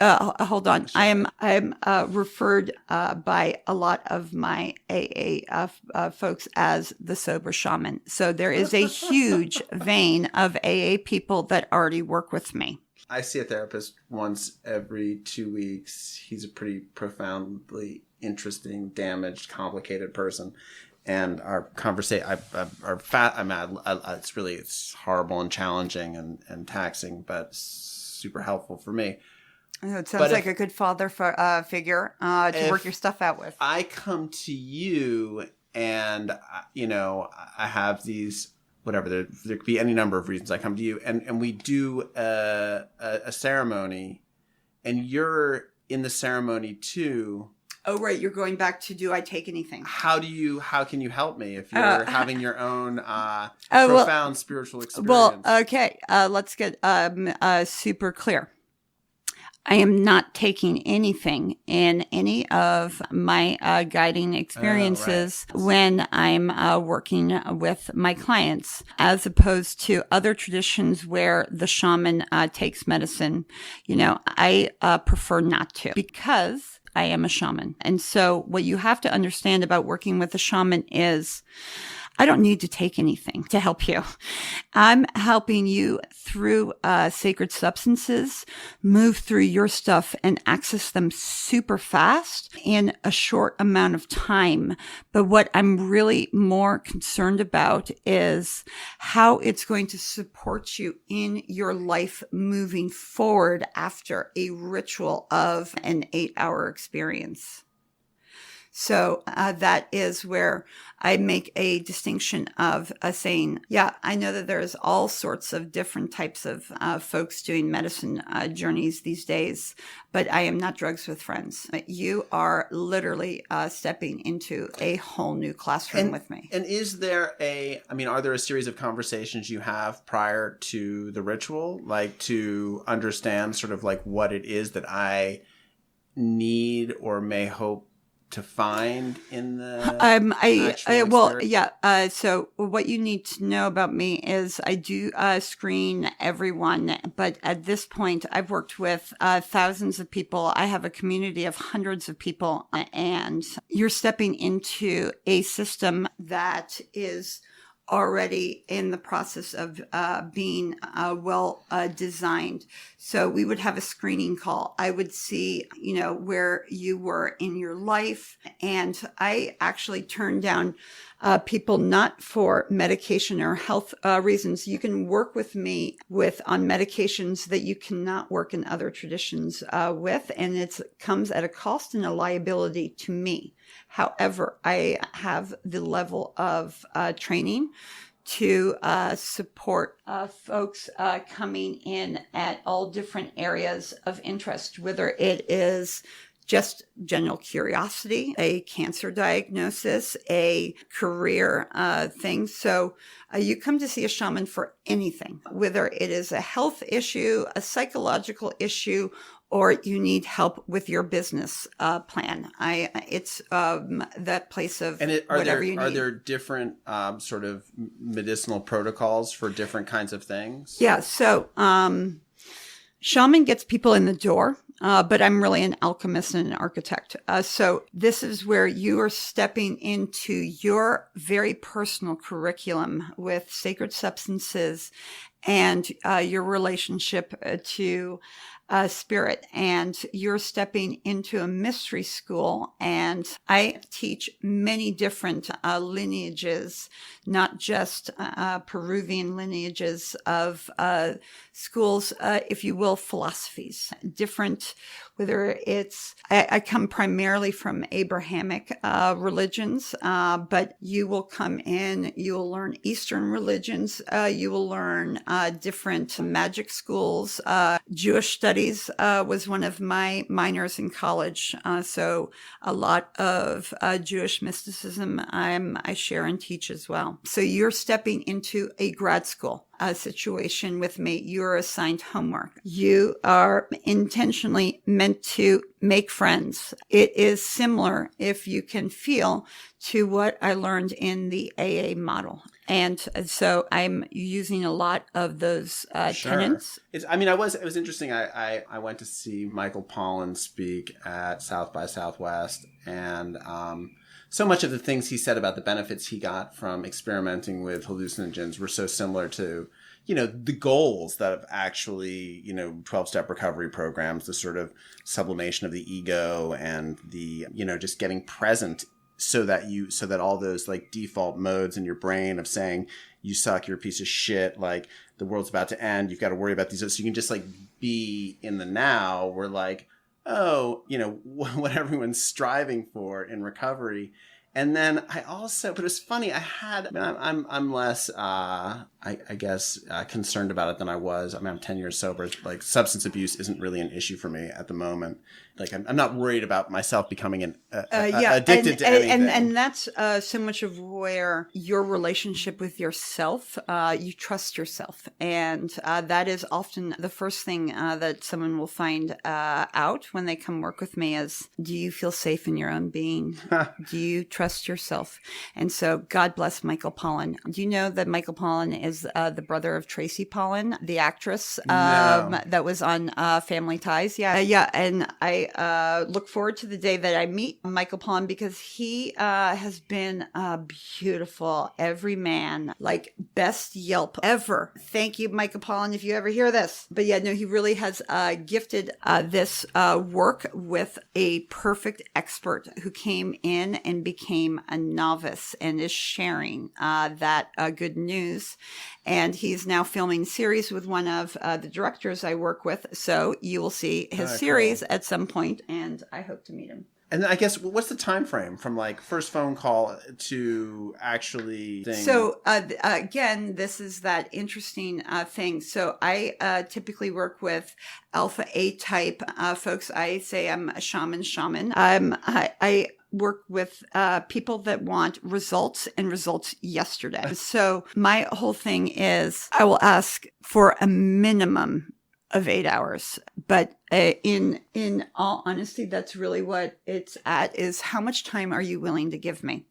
hold on. I'm referred by a lot of my AA folks as the sober shaman. So there is a huge vein of AA people that already work with me. I see a therapist once every 2 weeks. He's a pretty profoundly interesting, damaged, complicated person. And our conversation, it's horrible and challenging and taxing, but super helpful for me. It sounds like a good father figure to work your stuff out with. I come to you and, I have these, whatever, there could be any number of reasons I come to you. And we do a ceremony and you're in the ceremony too. Oh, right. You're going back to do I take anything? How can you help me if you're having your own profound spiritual experience? Well, okay. Let's get super clear. I am not taking anything in any of my guiding experiences when I'm working with my clients, as opposed to other traditions where the shaman takes medicine. I prefer not to because I am a shaman. And so what you have to understand about working with a shaman is I don't need to take anything to help you. I'm helping you through sacred substances, move through your stuff and access them super fast in a short amount of time. But what I'm really more concerned about is how it's going to support you in your life moving forward after a ritual of an 8-hour experience. So that is where I make a distinction of saying, yeah, I know that there's all sorts of different types of folks doing medicine journeys these days, but I am not drugs with friends. You are literally stepping into a whole new classroom with me. And is there are there a series of conversations you have prior to the ritual, like to understand sort of like what it is that I need or may hope to find in the so what you need to know about me is I do screen everyone, but at this point I've worked with thousands of people. I have a community of hundreds of people, and you're stepping into a system that is already in the process of being well designed. So we would have a screening call. I would see, where you were in your life. And I actually turned down people not for medication or health reasons. You can work with me on medications that you cannot work in other traditions with. And it comes at a cost and a liability to me. However, I have the level of training to support folks coming in at all different areas of interest, whether it is just general curiosity, a cancer diagnosis, a career thing. So you come to see a shaman for anything, whether it is a health issue, a psychological issue, or you need help with your business plan. It's that place of whatever you need. Are there different sort of medicinal protocols for different kinds of things? Yeah. So shaman gets people in the door. But I'm really an alchemist and an architect. So this is where you are stepping into your very personal curriculum with sacred substances and your relationship to spirit. And you're stepping into a mystery school. And I teach many different lineages, not just Peruvian lineages of schools, if you will, philosophies, different, whether it's, I come primarily from Abrahamic religions, but you will come in, you will learn Eastern religions, you will learn different magic schools. Jewish studies was one of my minors in college, so a lot of Jewish mysticism I share and teach as well. So you're stepping into a grad school situation with me. You're assigned homework. You are intentionally meant to make friends. It is similar, if you can feel, to what I learned in the AA model. And so I'm using a lot of those tenets. It was interesting. I went to see Michael Pollan speak at South by Southwest, and so much of the things he said about the benefits he got from experimenting with hallucinogens were so similar to, the goals that have actually, 12-step recovery programs, the sort of sublimation of the ego and the, just getting present so that all those like default modes in your brain of saying you suck, you're a piece of shit, like the world's about to end, you've got to worry about these. So you can just like be in the now. We're like, oh, what everyone's striving for in recovery. And then but it was funny. I'm less, I guess, concerned about it than I was. I'm 10 years sober. Like substance abuse isn't really an issue for me at the moment. Like I'm not worried about myself becoming addicted to anything. And that's so much of where your relationship with yourself, you trust yourself. And that is often the first thing that someone will find out when they come work with me is, do you feel safe in your own being? Do you trust yourself? And so God bless Michael Pollan. Do you know that Michael Pollan is the brother of Tracy Pollan, the actress that was on Family Ties? Yeah. And I look forward to the day that I meet Michael Pollan, because he has been beautiful everyman, like best Yelp ever. Thank you, Michael Pollan, if you ever hear this. But yeah, no, he really has gifted this work with a perfect expert who came in and became a novice and is sharing that good news. And he's now filming series with one of the directors I work with. So you will see his series at some point, and I hope to meet him. And I guess what's the time frame from like first phone call to actually thing? So again, this is that interesting thing. So I typically work with alpha A type folks. I say I'm a shaman. I work with people that want results and results yesterday. So my whole thing is I will ask for a minimum of 8 hours. But in all honesty, that's really what it's at, is how much time are you willing to give me?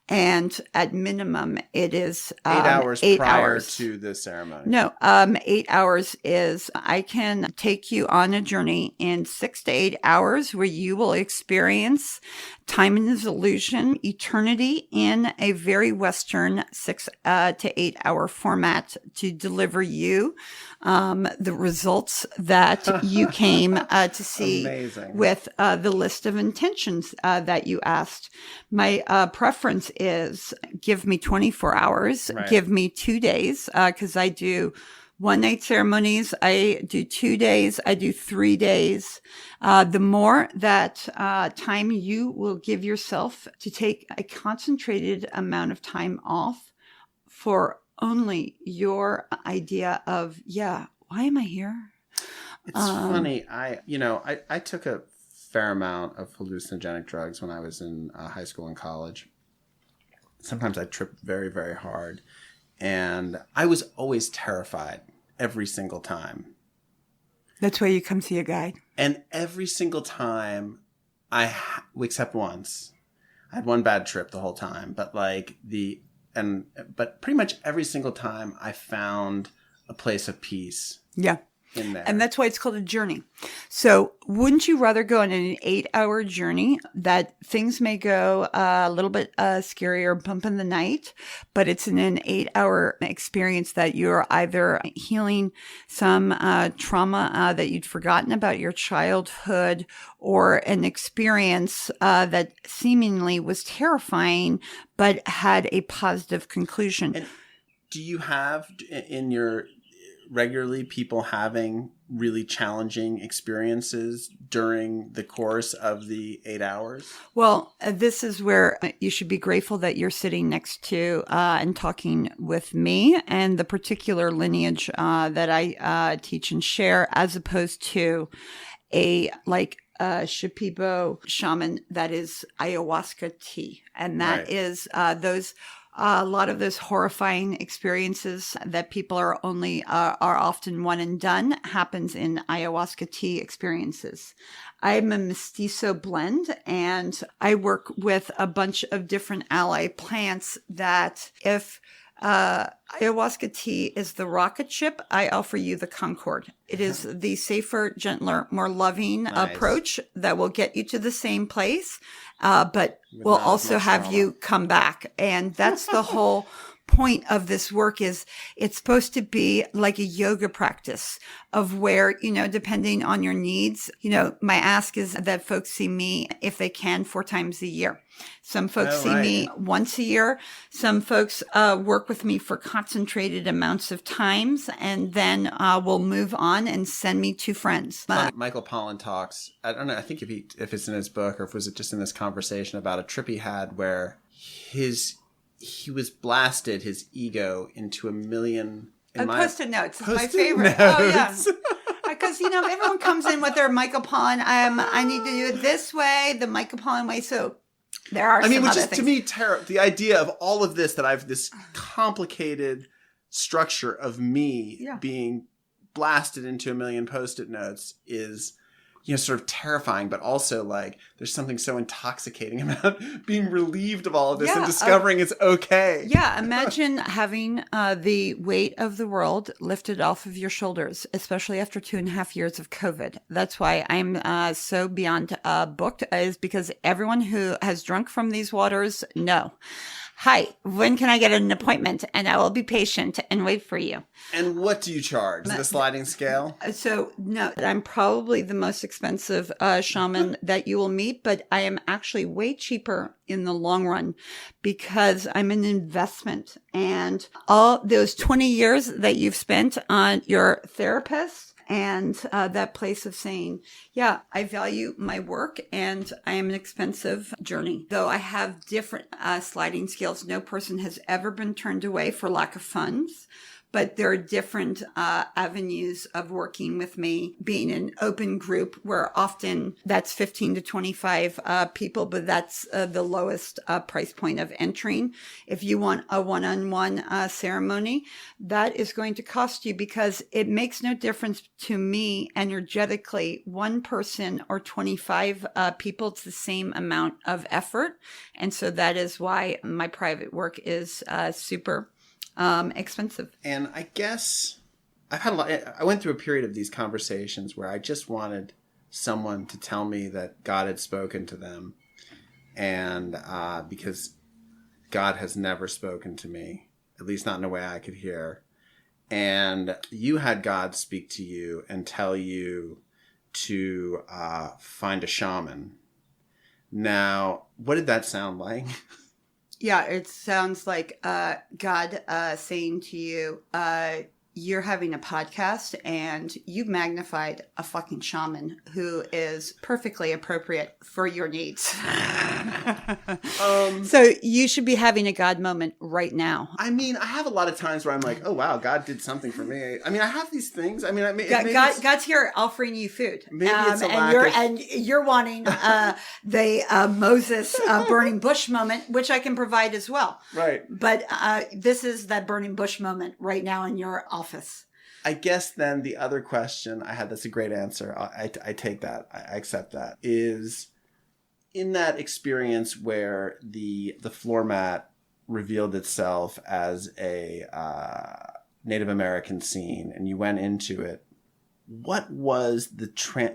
And at minimum, it is 8 hours 8 prior hours. to the ceremony. No, 8 hours is I can take you on a journey in 6 to 8 hours where you will experience time is illusion, eternity in a very Western 6 to 8 hour format to deliver you the results that you came to see. Amazing. With the list of intentions that you asked. My preference is give me 24 hours, Right. give me 2 days, because I do one night ceremonies. I do 2 days. I do 3 days. The more that time you will give yourself to take a concentrated amount of time off for only your idea of, why am I here? It's funny. I took a fair amount of hallucinogenic drugs when I was in high school and college. Sometimes I tripped very, very hard. And I was always terrified every single time. That's why you come see a guide. And every single time, except once, I had one bad trip the whole time. But but pretty much every single time, I found a place of peace. Yeah. In there. And that's why it's called a journey. So wouldn't you rather go on an 8-hour journey that things may go a little bit scary or bump in the night, but it's in an 8-hour experience that you're either healing some trauma that you'd forgotten about your childhood, or an experience that seemingly was terrifying, but had a positive conclusion. And do you have in your regularly people having really challenging experiences during the course of the 8 hours? Well, this is where you should be grateful that you're sitting next to and talking with me and the particular lineage that I teach and share, as opposed to a Shipibo shaman that is ayahuasca tea. And that is those a lot of those horrifying experiences that people are often one and done happens in ayahuasca tea experiences. I'm a mestizo blend, and I work with a bunch of different ally plants that if ayahuasca tea is the rocket ship, I offer you the Concorde. It is the safer, gentler, more loving approach that will get you to the same place, but will also have you come back. And that's the whole point of this work, is it's supposed to be like a yoga practice of where, depending on your needs, my ask is that folks see me, if they can, 4 times a year. Some folks see me once a year. Some folks work with me for concentrated amounts of times, and then will move on and send me to friends. Michael Pollan talks, I don't know, I think if it's in his book or if it was just in this conversation, about a trip he had where he was blasted, his ego, into a million... Post-it notes is my favorite. Notes. Oh, yeah. Because, everyone comes in with their Michael Pollan, I need to do it this way, the Michael Pollan way. So there are some other things. To me, the idea of all of this, that I've this complicated structure of me being blasted into a million Post-it notes is... sort of terrifying, but also there's something so intoxicating about being relieved of all of this and discovering it's okay. Yeah. Imagine having the weight of the world lifted off of your shoulders, especially after 2.5 years of COVID. That's why I'm so beyond booked, is because everyone who has drunk from these waters know. Hi, when can I get an appointment? And I will be patient and wait for you. And what do you charge? The sliding scale? So, no, I'm probably the most expensive shaman that you will meet, but I am actually way cheaper in the long run because I'm an investment. And all those 20 years that you've spent on your therapist and that place of saying, yeah, I value my work and I am an expensive journey. Though I have different sliding scales, no person has ever been turned away for lack of funds. But there are different avenues of working with me, being an open group where often that's 15 to 25 people, but that's the lowest price point of entering. If you want a one-on-one ceremony, that is going to cost you, because it makes no difference to me energetically, one person or 25 people. It's the same amount of effort. And so that is why my private work is super expensive. And I guess I went through a period of these conversations where I just wanted someone to tell me that God had spoken to them. And because God has never spoken to me, at least not in a way I could hear. And you had God speak to you and tell you to find a shaman. Now, what did that sound like? Yeah, it sounds like God saying to you, you're having a podcast and you've magnified a fucking shaman who is perfectly appropriate for your needs. So you should be having a God moment right now. I mean, I have a lot of times where I'm like, oh, wow, God did something for me. I mean, I have these things. I mean, God's here offering you food. Maybe it's and you're wanting the Moses burning bush moment, which I can provide as well. Right. But this is that burning bush moment right now in your office. I guess then the other question I had, that's a great answer. I take that. I accept that. Is in that experience where the floor mat revealed itself as a Native American scene and you went into it, what was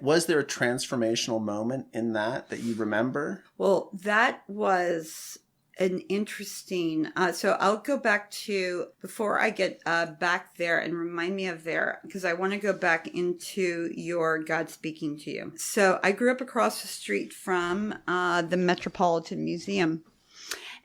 was there a transformational moment in that you remember? Well, that was an interesting, so I'll go back to, before I get back there, and remind me of there, because I want to go back into your God speaking to you. So I grew up across the street from the Metropolitan Museum.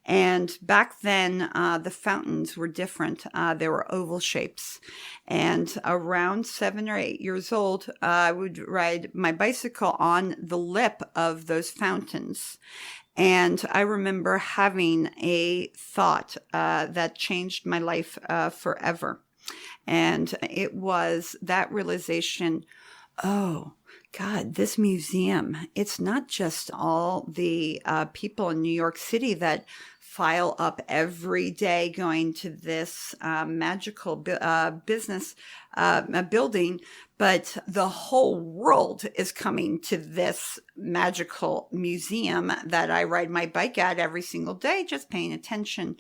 And back then, the fountains were different. They were oval shapes. And around 7 or 8 years old, I would ride my bicycle on the lip of those fountains. And I remember having a thought that changed my life forever. And it was that realization, oh, God, this museum, it's not just all the people in New York City that file up every day going to this magical business building, but the whole world is coming to this magical museum that I ride my bike at every single day, just paying attention.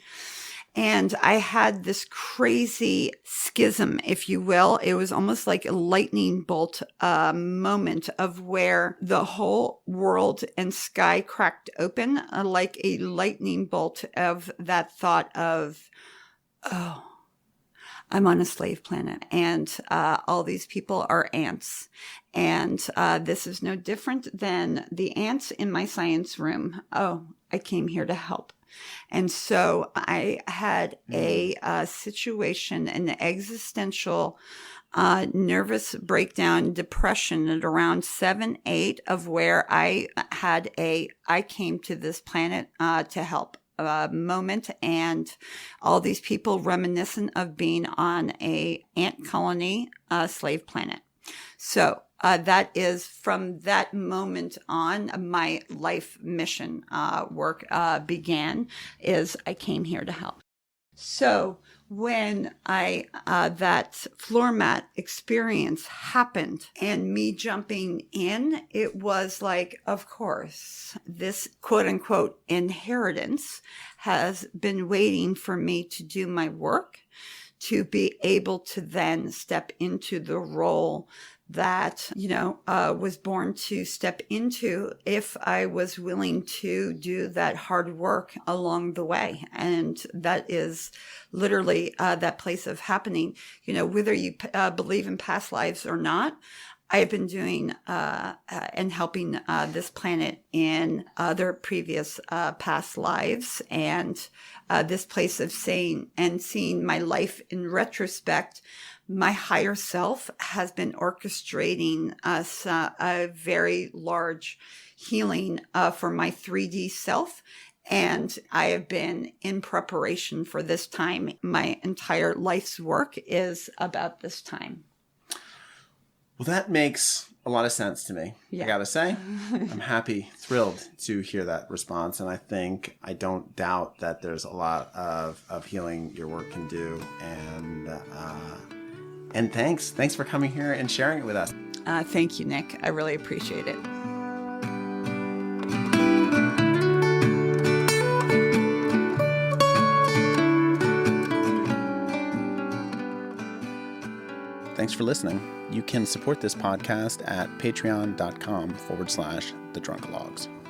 And I had this crazy schism, if you will. It was almost like a lightning bolt moment of where the whole world and sky cracked open like a lightning bolt of that thought of, oh, I'm on a slave planet and all these people are ants. And this is no different than the ants in my science room. Oh, I came here to help. And so I had a situation, an existential nervous breakdown, depression at around 7, 8 of where I came to this planet to help moment, and all these people reminiscent of being on a ant colony, slave planet. So that is from that moment on, my life mission work began, is I came here to help. So when that floor mat experience happened and me jumping in, it was like, of course, this quote unquote inheritance has been waiting for me to do my work, to be able to then step into the role that, was born to step into if I was willing to do that hard work along the way. And that is literally that place of happening, whether you believe in past lives or not. I've been doing and helping this planet in other previous past lives, and this place of saying and seeing my life in retrospect my higher self has been orchestrating us a very large healing for my 3D self. And I have been in preparation for this time. My entire life's work is about this time. Well, that makes a lot of sense to me. Yeah. I gotta say, I'm happy, thrilled to hear that response. And I don't doubt that there's a lot of healing your work can do. And thanks for coming here and sharing it with us. Thank you, Nick. I really appreciate it. Thanks for listening. You can support this podcast at patreon.com/thedrunkalogs.